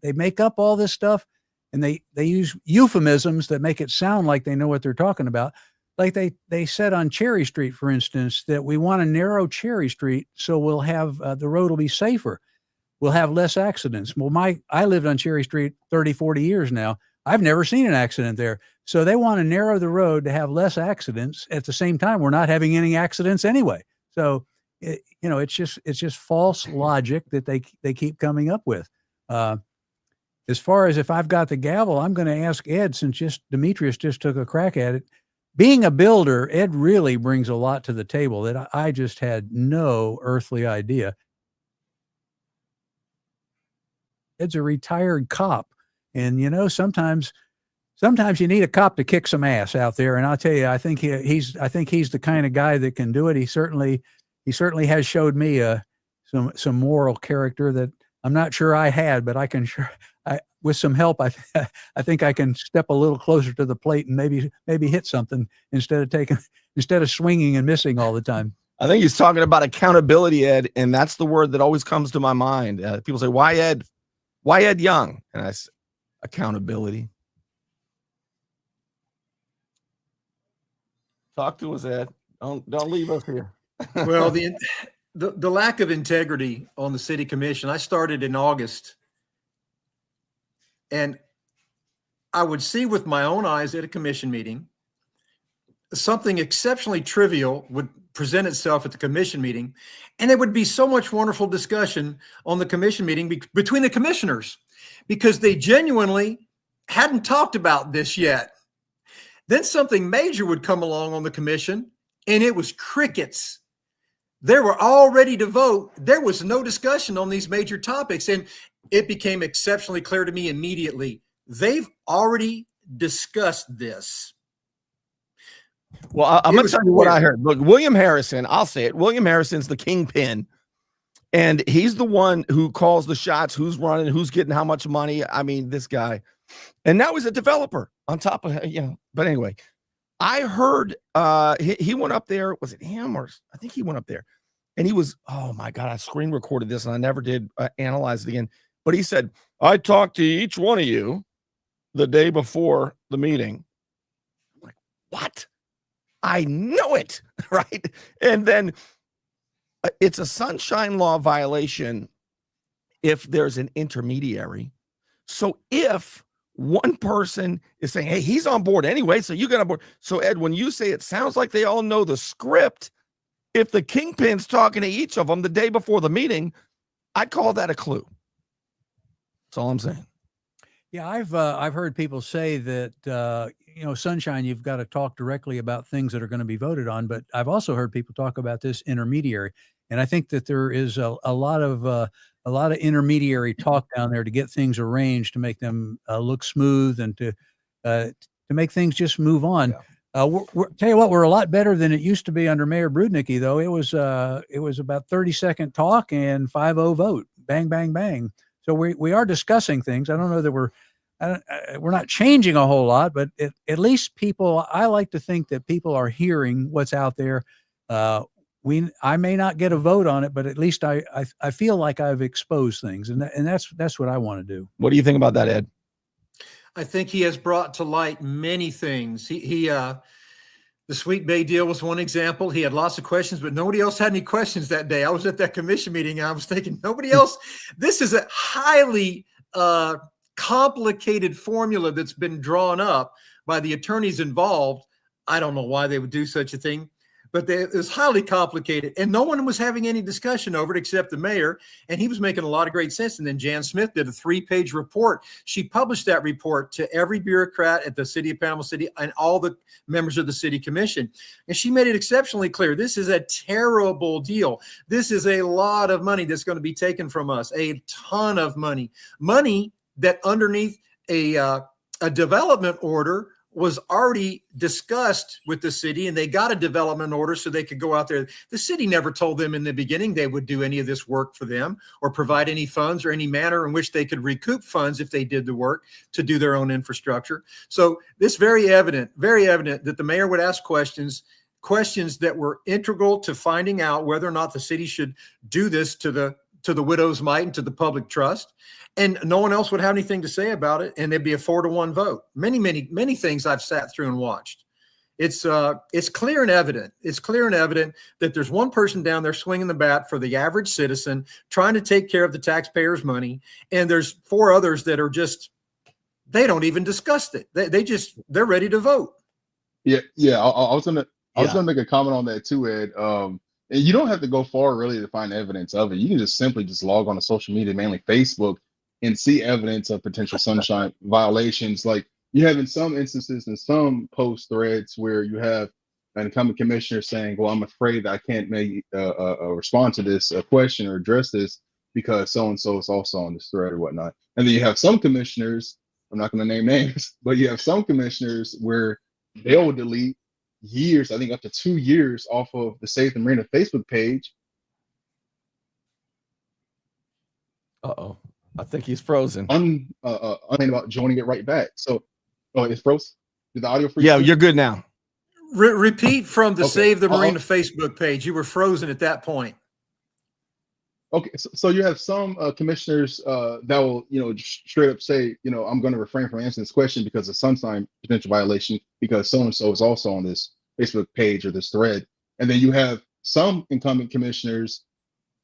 make up all this stuff, and they use euphemisms that make it sound like they know what they're talking about. Like they said on Cherry Street, for instance, that we want to narrow Cherry Street so we'll have the road will be safer. We'll have less accidents. Well, I lived on Cherry Street 30, 40 years now. I've never seen an accident there. So they want to narrow the road to have less accidents. At the same time, we're not having any accidents anyway. So, it's just false logic that they keep coming up with. As far as if I've got the gavel, I'm going to ask Ed, since Demetrius just took a crack at it. Being a builder, Ed really brings a lot to the table that I just had no earthly idea. Ed's a retired cop, and sometimes you need a cop to kick some ass out there. And I'll tell you, I think he's the kind of guy that can do it. He certainly has showed me some moral character that I'm not sure I had, but with some help, I think I can step a little closer to the plate and maybe hit something instead of swinging and missing all the time. I think he's talking about accountability, Ed, and that's the word that always comes to my mind. People say, "Why Ed? Why Ed Young?" And I say, accountability. Talk to us, Ed. Don't leave us here. Well, the lack of integrity on the city commission. I started in August. And I would see with my own eyes at a commission meeting, something exceptionally trivial would present itself at the commission meeting, and there would be so much wonderful discussion on the commission meeting between the commissioners because they genuinely hadn't talked about this yet. Then something major would come along on the commission, and it was crickets. They were all ready to vote. There was no discussion on these major topics, and it became exceptionally clear to me immediately. They've already discussed this. Well, I'm going to tell you what I heard. Look, William Harrison, I'll say it. William Harrison's the kingpin, and he's the one who calls the shots, who's running, who's getting how much money. I mean, this guy. And now he's a developer on top of, But anyway, I heard he went up there. Was it him or I think he went up there. And he was, oh my God, I screen recorded this and I never did analyze it again. But he said, I talked to each one of you the day before the meeting. I'm like, what? I know it, right? And then it's a sunshine law violation if there's an intermediary. So if One person is saying, hey, he's on board anyway, so you got on board. So, Ed, when you say it sounds like they all know the script, if the kingpin's talking to each of them the day before the meeting, I call that a clue. That's all I'm saying. Yeah, I've heard people say that Sunshine, you've got to talk directly about things that are going to be voted on. But I've also heard people talk about this intermediary, and I think that there is a lot of intermediary talk down there to get things arranged to make them look smooth and to make things just move on. Yeah. Tell you what, we're a lot better than it used to be under Mayor Brudnicki, though. It was about 30-second talk and 5-0 vote, bang, bang, bang. So we are discussing things. I don't know that we're not changing a whole lot, but at least I like to think that people are hearing what's out there. I may not get a vote on it, but at least I feel like I've exposed things, and that's what I want to do. What do you think about that, Ed? I think he has brought to light many things. The Sweet Bay deal was one example. He had lots of questions, but nobody else had any questions that day. I was at that commission meeting and I was thinking, nobody else. This is a highly complicated formula that's been drawn up by the attorneys involved. I don't know why they would do such a thing, but it was highly complicated, and no one was having any discussion over it except the mayor, and he was making a lot of great sense. And then Jan Smith did a 3-page report. She published that report to every bureaucrat at the city of Panama City and all the members of the city commission, and she made it exceptionally clear. This is a terrible deal. This is a lot of money that's going to be taken from us, a ton of money that underneath a development order was already discussed with the city, and they got a development order so they could go out there. The city never told them in the beginning they would do any of this work for them or provide any funds or any manner in which they could recoup funds if they did the work to do their own infrastructure. So this very evident that the mayor would ask questions that were integral to finding out whether or not the city should do this to the widow's mite and to the public trust. And no one else would have anything to say about it, and there'd be a 4-1 vote. Many things I've sat through and watched. It's clear and evident. It's clear and evident that there's one person down there swinging the bat for the average citizen, trying to take care of the taxpayers' money, and there's 4 others that are just, they don't even discuss it. They're ready to vote. Yeah. I was gonna make a comment on that too, Ed. And you don't have to go far really to find evidence of it. You can just simply log on to social media, mainly Facebook, and see evidence of potential sunshine violations. Like you have in some instances in some post threads where you have an incumbent commissioner saying, well, I'm afraid that I can't make respond to this question or address this because so-and-so is also on this thread or whatnot. And then you have some commissioners, I'm not going to name names, but you have some commissioners where they'll delete years, I think up to 2 years off of the Save the Marina Facebook page. Uh-oh. I think he's frozen. About joining it right back. So, it's frozen. Did the audio freeze? Yeah, you're good now. Repeat from the Okay. Save the Marina Facebook page. You were frozen at that point. Okay, so you have some commissioners that will, straight up say, I'm going to refrain from answering this question because of sunshine potential violation because so-and-so is also on this Facebook page or this thread. And then you have some incumbent commissioners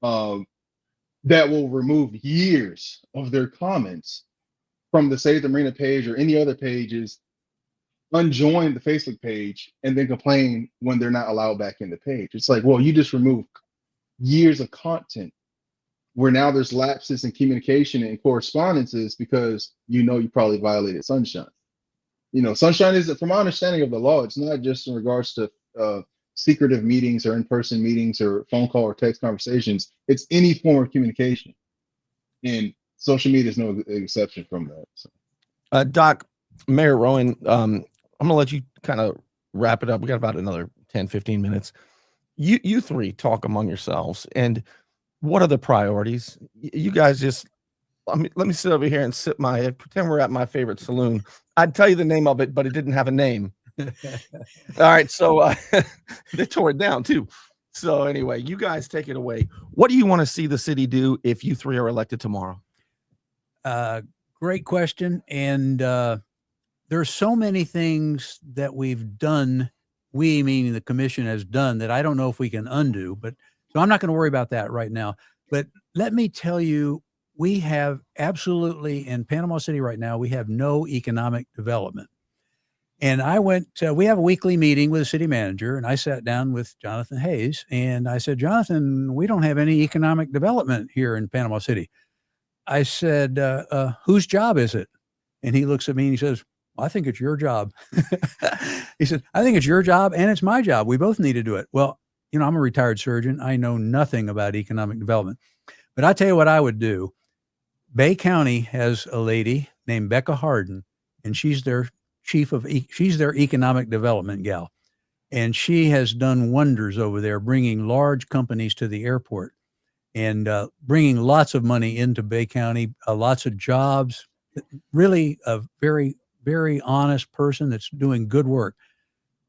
that will remove years of their comments from the Save the Marina page or any other pages, unjoin the Facebook page, and then complain when they're not allowed back in the page. It's like, well, you just removed years of content where now there's lapses in communication and correspondences because you probably violated sunshine. Sunshine is, from my understanding of the law, it's not just in regards to secretive meetings or in-person meetings or phone call or text conversations. It's any form of communication, and social media is no exception from that. So. Doc, Mayor Rohan, I'm gonna let you kind of wrap it up. We got about another 10-15 minutes. You 3 talk among yourselves, and what are the priorities? You guys just, let me sit over here and pretend we're at my favorite saloon. I'd tell you the name of it, but it didn't have a name. All right, so they tore it down too. So anyway, you guys take it away. What do you want to see the city do if you 3 are elected tomorrow? Great question. And there's so many things that we've done, we meaning the commission has done, that I don't know if we can undo. But so I'm not going to worry about that right now. But let me tell you we have absolutely, in Panama City right now, we have no economic development. And I went, we have a weekly meeting with the city manager, and I sat down with Jonathan Hayes, and I said, Jonathan, we don't have any economic development here in Panama City. I said, whose job is it? And he looks at me and he says, well, I think it's your job. He said, I think it's your job and it's my job. We both need to do it. Well, you know, I'm a retired surgeon. I know nothing about economic development, but I'll tell you what I would do. Bay County has a lady named Becca Harden, and she's their she's their economic development gal. And she has done wonders over there, bringing large companies to the airport and bringing lots of money into Bay County, lots of jobs, really a very, very honest person that's doing good work.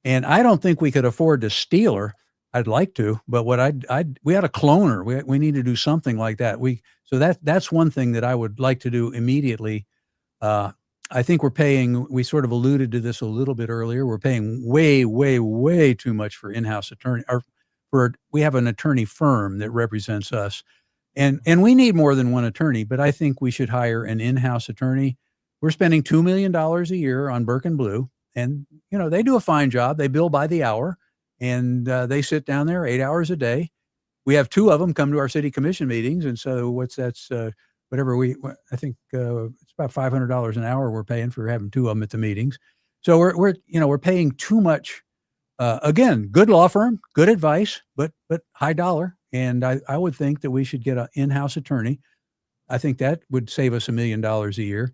And I don't think we could afford to steal her. I'd like to, but what we had to clone her. We need to do something like that. So that's one thing that I would like to do immediately. I think we're paying, we sort of alluded to this a little bit earlier. We're paying way, way, way too much for in-house attorney, or we have an attorney firm that represents us. And we need more than one attorney, but I think we should hire an in-house attorney. We're spending $2 million a year on Burke and Blue, and, you know, they do a fine job. They bill by the hour, and they sit down there 8 hours a day. We have two of them come to our city commission meetings. And so I think it's about $500 an hour we're paying for having two of them at the meetings. So we're paying too much. Again, good law firm, good advice, but high dollar. And I would think that we should get an in-house attorney. I think that would save us $1 million a year.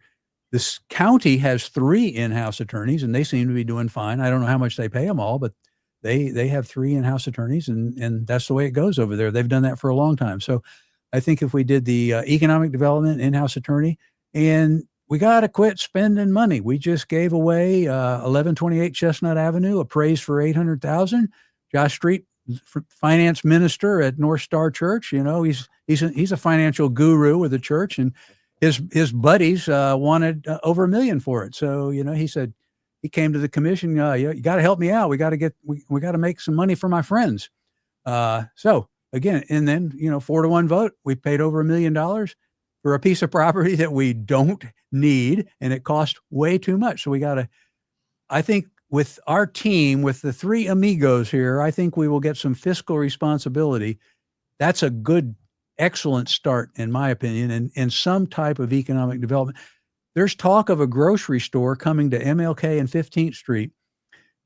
This county has 3 in-house attorneys, and they seem to be doing fine. I don't know how much they pay them all, but they have 3 in-house attorneys, and that's the way it goes over there. They've done that for a long time. So I think if we did the economic development in-house attorney, and we got to quit spending money. We just gave away 1128 Chestnut Avenue, appraised for $800,000. Josh Street, finance minister at North Star Church, you know, he's a financial guru with the church, and his buddies wanted over $1 million for it. So, you know, he said, he came to the commission, you got to help me out. We got to make some money for my friends. So again, and then, you know, 4-1 vote, we paid over $1 million for a piece of property that we don't need, and it cost way too much. So I think with our team, with the 3 amigos here, I think we will get some fiscal responsibility. That's a good, excellent start, in my opinion, and some type of economic development. There's talk of a grocery store coming to MLK and 15th Street.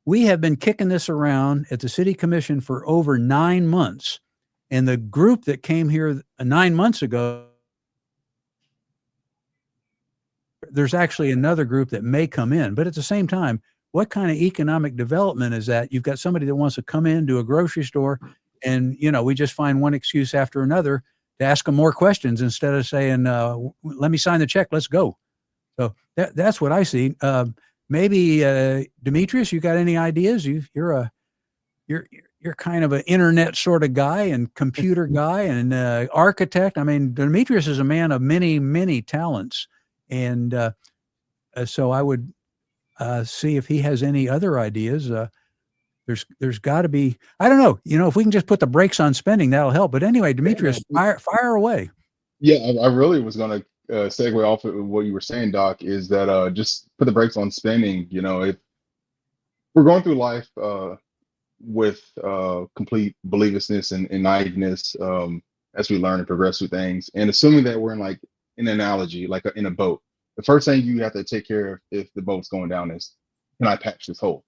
We have been kicking this around at the city commission for over 9 months. And the group that came here 9 months ago, there's actually another group that may come in. But at the same time, what kind of economic development is that? You've got somebody that wants to come in to a grocery store, and, you know, we just find one excuse after another to ask them more questions instead of saying, let me sign the check, let's go. So that's what I see. Maybe Demetrius, you got any ideas? You're kind of an internet sort of guy and computer guy and architect. I mean, Demetrius is a man of many, many talents. And so I would see if he has any other ideas. There's got to be, I don't know, you know, if we can just put the brakes on spending, that'll help. But anyway, Demetrius, fire away. Yeah, I really was going to segue off of what you were saying, Doc, is that just put the brakes on spending. You know, if we're going through life with complete believousness and naiveness as we learn and progress through things, and assuming that we're in like an analogy, like in a boat, the first thing you have to take care of if the boat's going down is, can I patch this hole?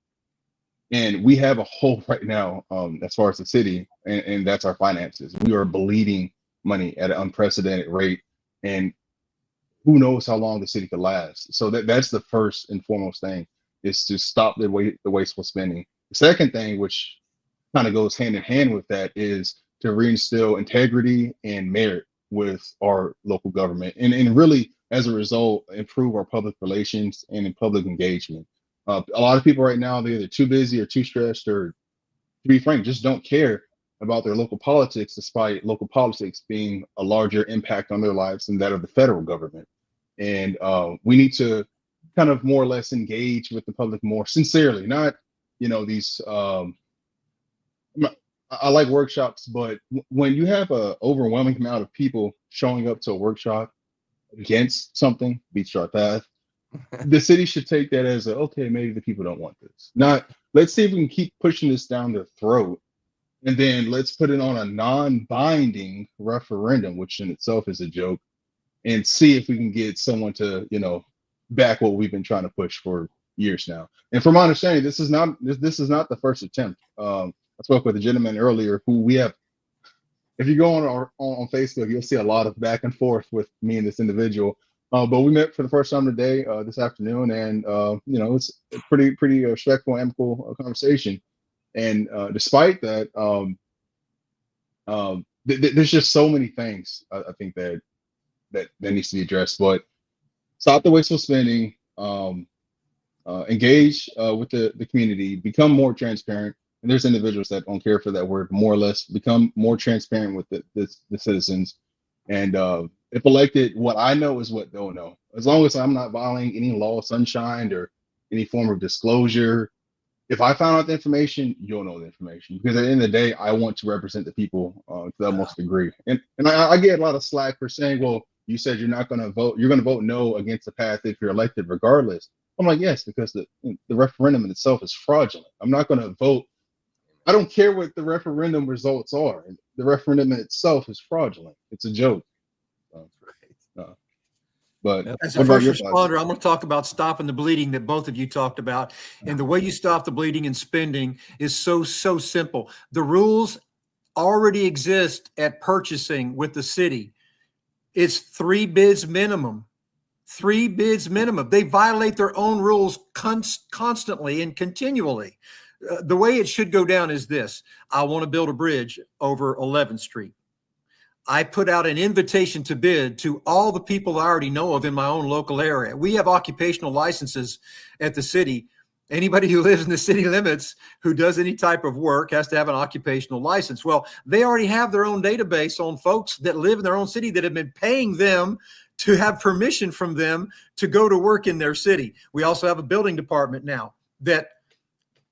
And we have a hole right now as far as the city, and that's our finances. We are bleeding money at an unprecedented rate, and who knows how long the city could last. So that's the first and foremost thing, is to stop the wasteful spending. The second thing, which kind of goes hand in hand with that, is to reinstill integrity and merit with our local government, and really, as a result, improve our public relations and in public engagement. A lot of people right now, they're either too busy or too stressed, or, to be frank, just don't care about their local politics, despite local politics being a larger impact on their lives than that of the federal government. And we need to kind of more or less engage with the public more sincerely, not, you know, these, I like workshops, but when you have an overwhelming amount of people showing up to a workshop against something, Beach Drive path, the city should take that as okay, maybe the people don't want this. Not, let's see if we can keep pushing this down their throat, and then let's put it on a non-binding referendum, which in itself is a joke, and see if we can get someone to, back what we've been trying to push for years now. And from my understanding, this is not the first attempt. I spoke with a gentleman earlier who we have. If you go on Facebook, you'll see a lot of back and forth with me and this individual. But we met for the first time today, this afternoon, and it's a pretty respectful, amicable conversation. And despite that, there's just so many things I think that needs to be addressed. But stop the wasteful spending, engage with the community, become more transparent. And there's individuals that don't care for that word, more or less, become more transparent with the citizens. And if elected, what I know is what they'll know. As long as I'm not violating any law of sunshine or any form of disclosure, if I found out the information, you'll know the information. Because at the end of the day, I want to represent the people to the utmost degree. And I get a lot of slack for saying, well, you said you're not going to vote. You're going to vote no against the path if you're elected regardless. I'm like, yes, because the referendum in itself is fraudulent. I'm not going to vote. I don't care what the referendum results are. The referendum in itself is fraudulent. It's a joke. But as a first responder, I'm going to talk about stopping the bleeding that both of you talked about. And the way you stop the bleeding and spending is so simple. The rules already exist at purchasing with the city. It's 3 bids minimum. 3 bids minimum. They violate their own rules constantly and continually. The way it should go down is this. I want to build a bridge over 11th Street. I put out an invitation to bid to all the people I already know of in my own local area. We have occupational licenses at the city. Anybody who lives in the city limits who does any type of work has to have an occupational license. Well, they already have their own database on folks that live in their own city that have been paying them to have permission from them to go to work in their city. We also have a building department now that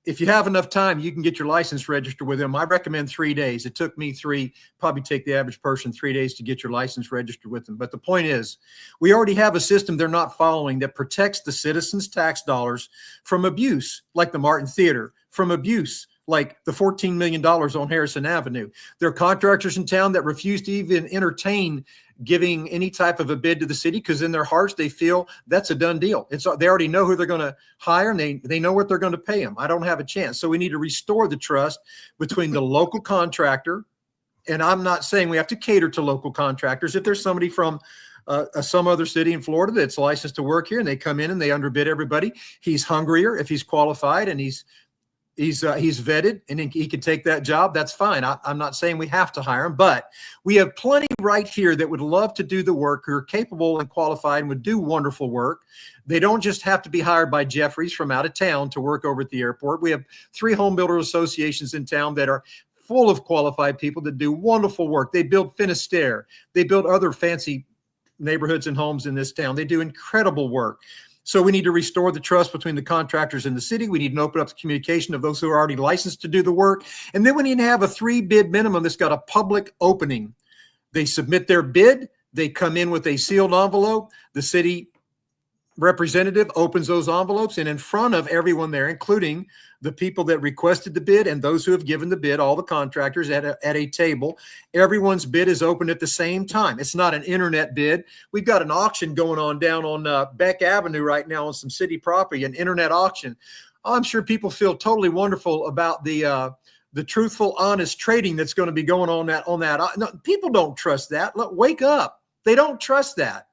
if you have enough time, you can get your license registered with them. I recommend 3 days. It took me 3, probably take the average person 3 days to get your license registered with them. But the point is, we already have a system they're not following that protects the citizens' tax dollars from abuse, like the Martin Theater, from abuse, like the $14 million on Harrison Avenue. There are contractors in town that refuse to even entertain giving any type of a bid to the city because in their hearts they feel that's a done deal. They already know who they're going to hire and they know what they're going to pay them. I don't have a chance. So we need to restore the trust between the local contractor, and I'm not saying we have to cater to local contractors. If there's somebody from some other city in Florida that's licensed to work here and they come in and they underbid everybody, he's hungrier if he's qualified and he's vetted and he can take that job. That's fine. I'm not saying we have to hire him, but we have plenty right here that would love to do the work, who are capable and qualified and would do wonderful work. They don't just have to be hired by Jeffries from out of town to work over at the airport. We have 3 home builder associations in town that are full of qualified people that do wonderful work. They build Finisterre. They build other fancy neighborhoods and homes in this town. They do incredible work. So we need to restore the trust between the contractors and the city. We need to open up the communication of those who are already licensed to do the work. And then we need to have a 3 bid minimum that's got a public opening. They submit their bid. They come in with a sealed envelope. The city representative opens those envelopes, and in front of everyone there, including the people that requested the bid and those who have given the bid, all the contractors at a table, everyone's bid is opened at the same time. It's not an internet bid. We've got an auction going on down on Beck Avenue right now on some city property, an internet auction. I'm sure people feel totally wonderful about the truthful, honest trading that's going to be going on that. No, people don't trust that. Look, wake up. They don't trust that.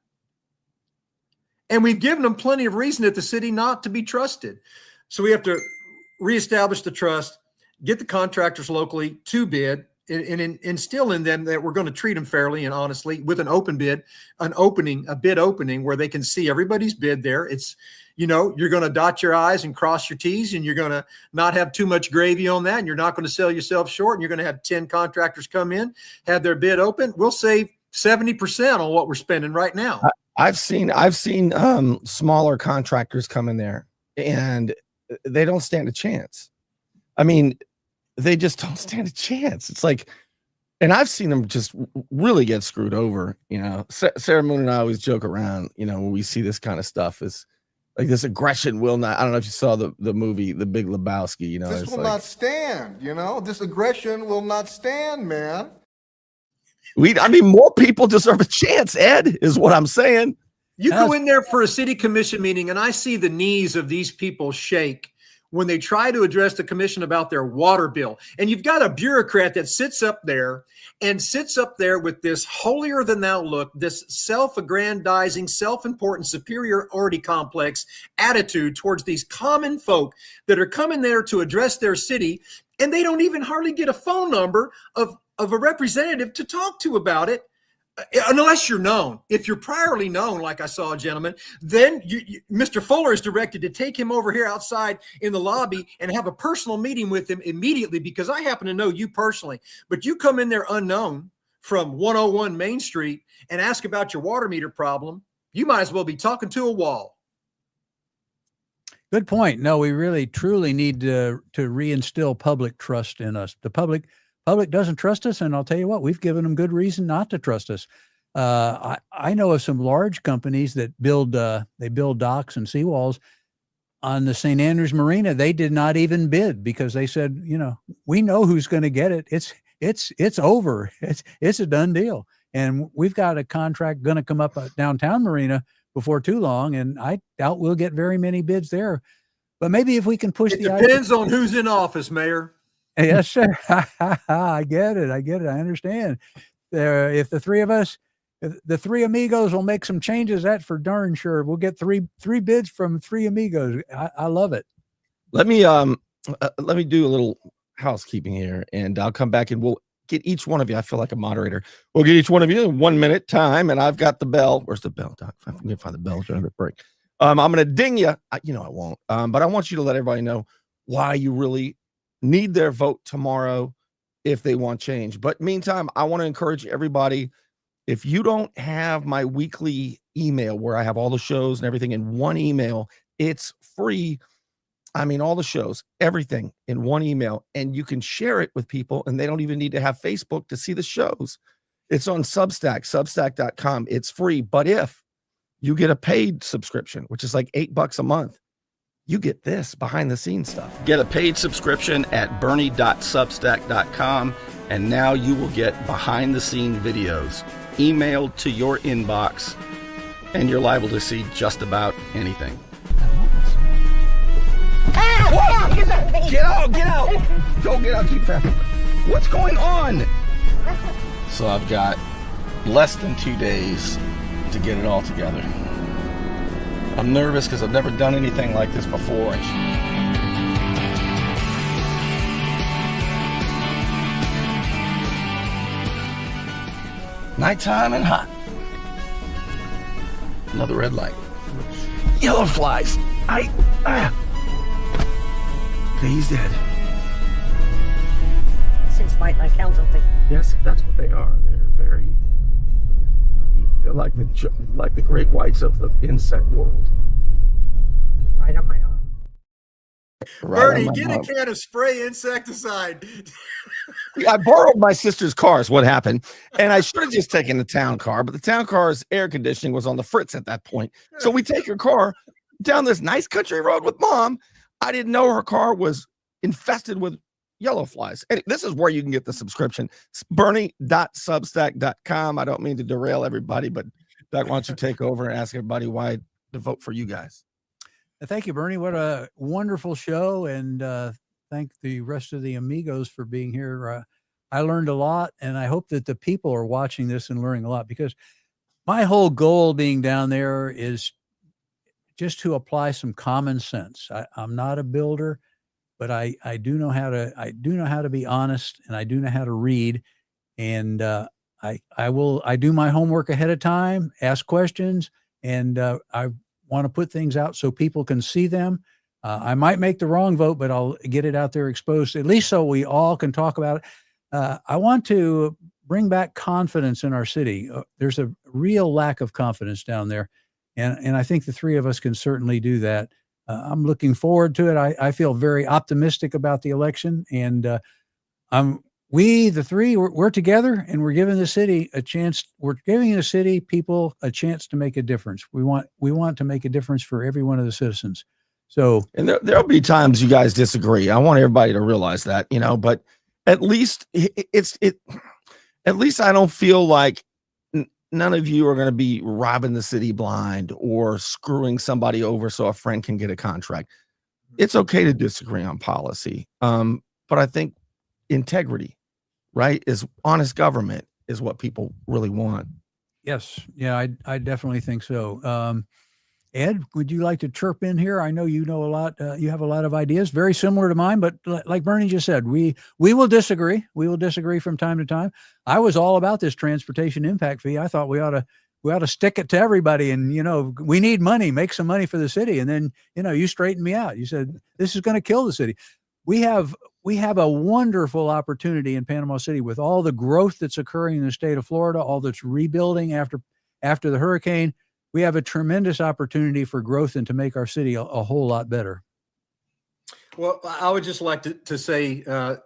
And we've given them plenty of reason at the city not to be trusted. So we have to reestablish the trust, get the contractors locally to bid, and instill in them that we're going to treat them fairly and honestly with an open bid, a bid opening where they can see everybody's bid there. It's, you're going to dot your I's and cross your T's, and you're going to not have too much gravy on that. And you're not going to sell yourself short. And you're going to have 10 contractors come in, have their bid open. We'll save 70% on what we're spending right now. I've seen smaller contractors come in there and they don't stand a chance. I mean, they just don't stand a chance. It's like, And I've seen them just really get screwed over. You know, Sarah Moon and I always joke around, you know, when we see this kind of stuff, is like this aggression will not. I don't know if you saw the movie The Big Lebowski. You know, This it's will like, not stand, you know? This aggression will not stand, man. I mean, more people deserve a chance, Ed, is what I'm saying. You go in there for a city commission meeting, and I see the knees of these people shake when they try to address the commission about their water bill. And you've got a bureaucrat that sits up there with this holier than thou look, this self-aggrandizing, self-important superiority complex attitude towards these common folk that are coming there to address their city, and they don't even hardly get a phone number of a representative to talk to about it. Unless you're known. If you're priorly known, like I saw a gentleman, then Mr. Fuller is directed to take him over here outside in the lobby and have a personal meeting with him immediately, because I happen to know you personally. But you come in there unknown from 101 Main Street and ask about your water meter problem, you might as well be talking to a wall. Good point. No, we really truly need to reinstill public trust in us. The public doesn't trust us, and I'll tell you what, we've given them good reason not to trust us. I know of some large companies that build docks and seawalls on the St. Andrews Marina. They did not even bid because they said, you know, we know who's going to get it. It's over. It's a done deal. And we've got a contract going to come up at downtown Marina before too long, and I doubt we'll get very many bids there. But maybe if we can push it depends on who's in office, Mayor. Yes, sir. I get it. I understand. If the three of us, the three amigos will make some changes, that's for darn sure. We'll get three bids from three amigos. I love it. Let me do a little housekeeping here, and I'll come back and we'll get each one of you. I feel like a moderator. We'll get each one of you in 1 minute time, and I've got the bell. Where's the bell, Doc? If I can find the bell during the break. I'm going to ding you. I won't. But I want you to let everybody know why you really need their vote tomorrow if they want change. But meantime, I want to encourage everybody, if you don't have my weekly email where I have all the shows and everything in one email, it's free. I mean, all the shows, everything in one email, and you can share it with people, and they don't even need to have Facebook to see the shows. It's on Substack, substack.com. It's free. But if you get a paid subscription, which is like $8 a month, you get this behind the scenes stuff. Get a paid subscription at bernie.substack.com, and now you will get behind the scene videos emailed to your inbox, and you're liable to see just about anything. Whoa! Get out! Don't get out too fast. What's going on? So I've got less than 2 days to get it all together. I'm nervous because I've never done anything like this before. Nighttime and hot. Another red light. Yellow flies. He's dead. Since my council thing. Yes, that's what they are. They're very. They're like the great whites of the insect world. Right on my arm. Bernie, get a can of spray insecticide. I borrowed my sister's car is what happened, and I should have just taken the town car, but the town car's air conditioning was on the fritz at that point. So we take her car down this nice country road with Mom. I didn't know her car was infested with yellow flies. And this is where you can get the subscription. It's bernie.substack.com. I don't mean to derail everybody, but Doc, why don't you take over and ask everybody why to vote for you guys? Thank you, Bernie. What a wonderful show. And thank the rest of the amigos for being here. I learned a lot, and I hope that the people are watching this and learning a lot, because my whole goal being down there is just to apply some common sense. I'm not a builder, but I do know how to be honest, and I do know how to read. And I do my homework ahead of time, ask questions, and I want to put things out so people can see them. I might make the wrong vote, but I'll get it out there exposed, at least so we all can talk about it. I want to bring back confidence in our city. There's a real lack of confidence down there. And I think the three of us can certainly do that. I'm looking forward to it. I feel very optimistic about the election, and I'm we, the three, we're together, and we're giving the city a chance. We're giving the city people a chance to make a difference. We want to make a difference for every one of the citizens. So, and there'll be times you guys disagree. I want everybody to realize that, but at least at least I don't feel like none of you are going to be robbing the city blind or screwing somebody over so a friend can get a contract. It's okay to disagree on policy. But I think integrity, right, is honest government is what people really want. yes. Yeah, I definitely think so. Ed, would you like to chirp in here? I know you know a lot. You have a lot of ideas, very similar to mine, but like Bernie just said, we will disagree. We will disagree from time to time. I was all about this transportation impact fee. I thought we ought to stick it to everybody, and we need money, make some money for the city. And then you straightened me out. You said this is going to kill the city. We have a wonderful opportunity in Panama City with all the growth that's occurring in the state of Florida, all that's rebuilding after the hurricane. We have a tremendous opportunity for growth and to make our city a whole lot better. Well, I would just like to say to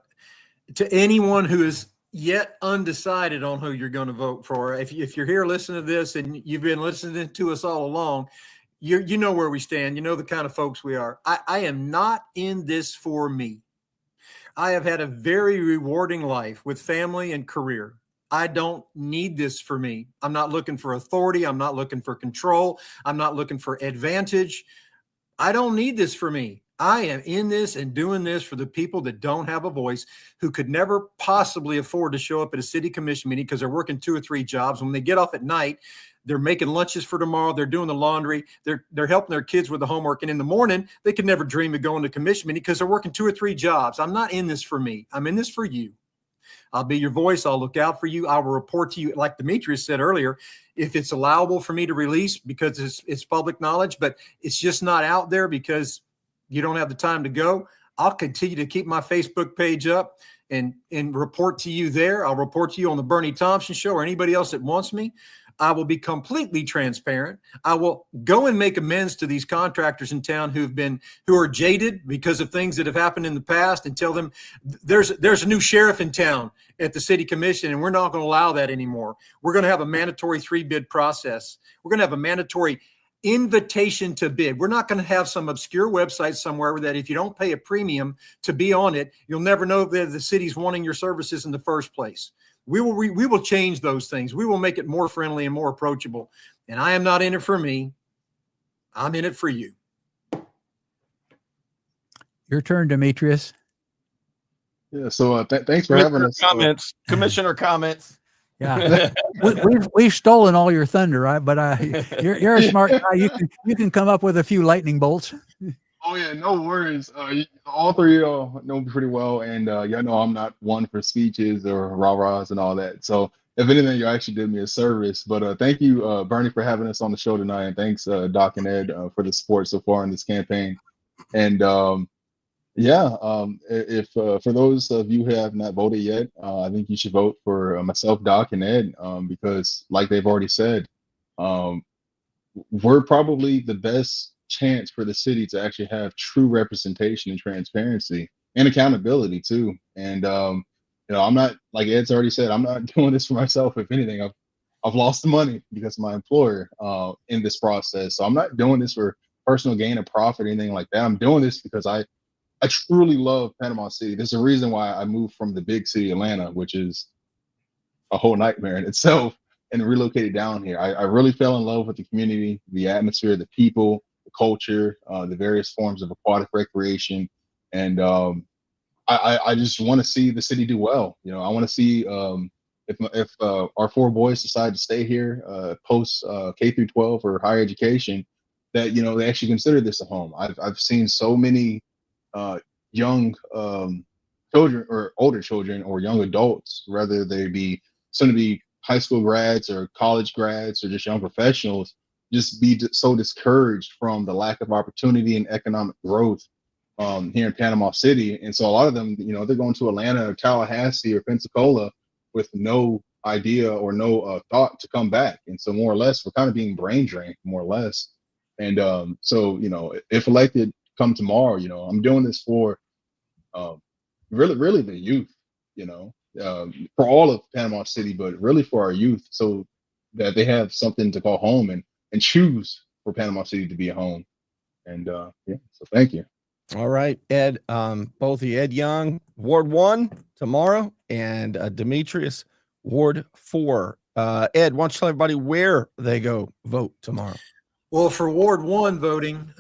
anyone who is yet undecided on who you're going to vote for, if you're here listening to this and you've been listening to us all along, you know where we stand. You know the kind of folks we are. I am not in this for me. I have had a very rewarding life with family and career. I don't need this for me. I'm not looking for authority. I'm not looking for control. I'm not looking for advantage. I don't need this for me. I am in this and doing this for the people that don't have a voice, who could never possibly afford to show up at a city commission meeting because they're working 2 or 3 jobs. When they get off at night, they're making lunches for tomorrow. They're doing the laundry. They're helping their kids with the homework. And in the morning, they could never dream of going to commission meeting because they're working 2 or 3 jobs. I'm not in this for me. I'm in this for you. I'll be your voice. I'll look out for you. I will report to you. Like Demetrius said earlier, if it's allowable for me to release because it's public knowledge, but it's just not out there because you don't have the time to go, I'll continue to keep my Facebook page up and report to you there. I'll report to you on the Bernie Thompson Show or anybody else that wants me. I will be completely transparent. I will go and make amends to these contractors in town who are jaded because of things that have happened in the past, and tell them there's a new sheriff in town at the city commission, and we're not going to allow that anymore. We're going to have a mandatory 3-bid process. We're going to have a mandatory invitation to bid. We're not going to have some obscure website somewhere that if you don't pay a premium to be on it, you'll never know that the city's wanting your services in the first place. We will change those things. We will make it more friendly and more approachable. And I am not in it for me. I'm in it for you. Your turn, Demetrius. Yeah. So thanks for having us. Comments, Commissioner comments. Yeah, we've stolen all your thunder, right? But you're a smart guy. You can come up with a few lightning bolts. Oh yeah, no worries. All three of y'all know me pretty well, and y'all know I'm not one for speeches or rah-rahs and all that. So if anything, you actually did me a service. But thank you, Bernie, for having us on the show tonight, and thanks, Doc and Ed, for the support so far in this campaign. And if for those of you who have not voted yet, I think you should vote for myself, Doc, and Ed, because like they've already said, we're probably the best chance for the city to actually have true representation and transparency and accountability too. And I'm not, like Ed's already said, I'm not doing this for myself. If anything, I've lost the money because of my employer in this process. So I'm not doing this for personal gain or profit or anything like that. I'm doing this because I truly love Panama City. There's a reason why I moved from the big city, Atlanta, which is a whole nightmare in itself, and relocated down here. I really fell in love with the community, the atmosphere, the people, the culture, the various forms of aquatic recreation. And I just want to see the city do well. I want to see if our 4 boys decide to stay here post K through 12 or higher education, that they actually consider this a home. I've seen so many young children or older children or young adults, whether they be soon to be high school grads or college grads or just young professionals, just be so discouraged from the lack of opportunity and economic growth here in Panama City. And so a lot of them, they're going to Atlanta or Tallahassee or Pensacola with no idea or no thought to come back. And so more or less, we're kind of being brain drained, more or less. And so, if elected come tomorrow, I'm doing this for really the youth, for all of Panama City, but really for our youth, so that they have something to call home and choose for Panama City to be a home. And yeah, so thank you. All right, Ed, both of you, Ed Young, Ward 1 tomorrow, and Demetrius, Ward 4. Ed, why don't you tell everybody where they go vote tomorrow? Well, for Ward 1 voting,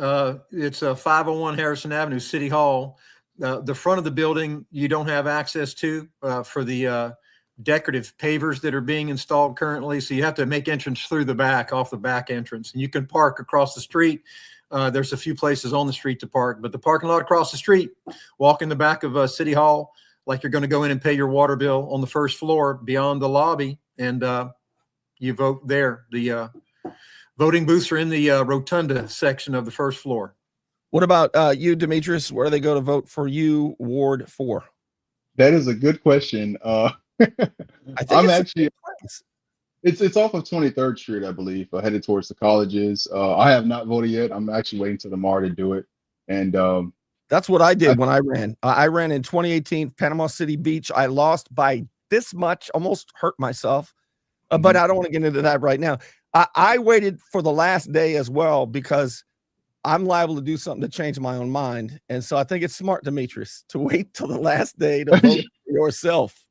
it's 501 Harrison Avenue, City Hall. The front of the building you don't have access to for the decorative pavers that are being installed currently. So you have to make entrance through the back, off the back entrance. And you can park across the street. There's a few places on the street to park, but the parking lot across the street, walk in the back of City Hall like you're going to go in and pay your water bill on the first floor beyond the lobby, and you vote there. The voting booths are in the rotunda section of the first floor. What about you, Demetrius? Where do they go to vote for you, Ward 4? That is a good question. I think I'm it's actually, it's off of 23rd Street, I believe, headed towards the colleges. I have not voted yet. I'm actually waiting till tomorrow to do it. And that's what I did when I ran. I ran in 2018, Panama City Beach. I lost by this much, almost hurt myself. But I don't want to get into that right now. I waited for the last day as well, because I'm liable to do something to change my own mind. And so I think it's smart, Demetrius, to wait till the last day to vote for yourself.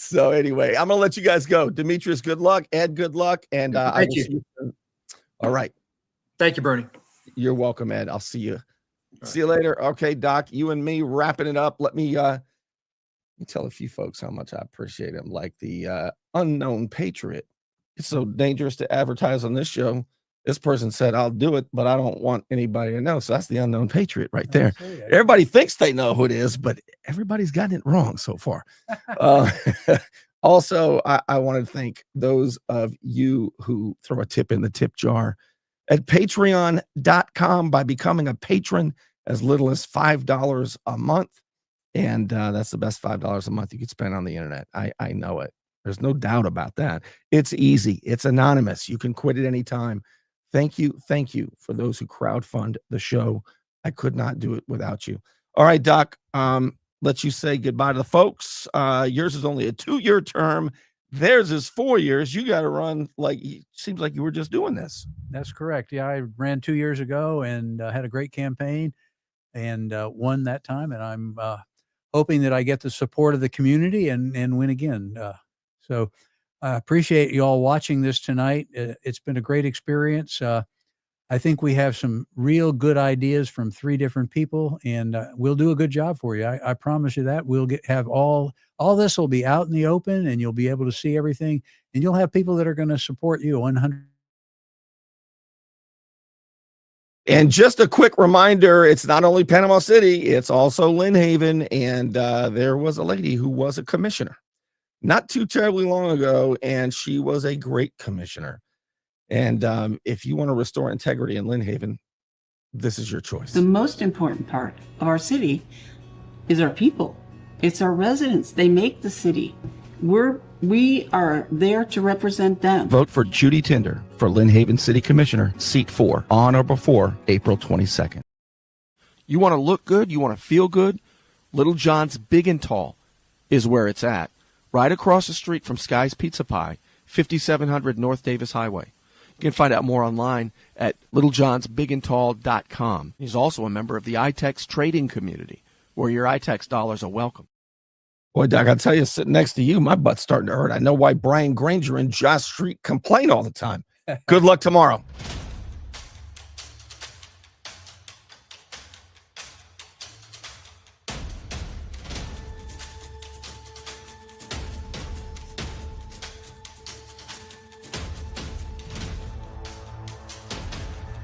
So anyway, I'm going to let you guys go. Demetrius, good luck. Ed, good luck. And I will see you soon. All right. Thank you, Bernie. You're welcome, Ed. I'll see you. See you later. Okay, Doc, you and me wrapping it up. Let me tell a few folks how much I appreciate him. Like the unknown patriot. It's so dangerous to advertise on this show. This person said, I'll do it, but I don't want anybody to know. So that's the unknown patriot right there. Everybody thinks they know who it is, but everybody's gotten it wrong so far. Also, I want to thank those of you who throw a tip in the tip jar at patreon.com by becoming a patron as little as $5 a month. And that's the best $5 a month you could spend on the internet. I know it. There's no doubt about that. It's easy. It's anonymous. You can quit at any time. Thank you for those who crowdfund the show. I could not do it without you. All right, Doc, let you say goodbye to the folks. Yours is only a 2-year term. Theirs is 4 years. You got to run like, seems like you were just doing this. That's correct. Yeah, I ran 2 years ago and had a great campaign and won that time. And I'm hoping that I get the support of the community and win again. So I appreciate you all watching this tonight. It's been a great experience. I think we have some real good ideas from 3 different people, and we'll do a good job for you. I promise you that. We'll have all this will be out in the open, and you'll be able to see everything, and you'll have people that are going to support you 100%. And just a quick reminder, it's not only Panama City, it's also Lynn Haven. And there was a lady who was a commissioner not too terribly long ago, and she was a great commissioner. And if you want to restore integrity in Lynn Haven, this is your choice. The most important part of our city is our people. It's our residents. They make the city. We are there to represent them. Vote for Judy Tinder for Lynn Haven City Commissioner, seat 4, on or before April 22nd. You want to look good? You want to feel good? Little John's Big and Tall is where it's at. Right across the street from Sky's Pizza Pie, 5700 North Davis Highway. You can find out more online at littlejohnsbigandtall.com. He's also a member of the iTex trading community, where your iTex dollars are welcome. Boy, Doc, I'll tell you, sitting next to you, my butt's starting to hurt. I know why Brian Granger and Josh Street complain all the time. Good luck tomorrow.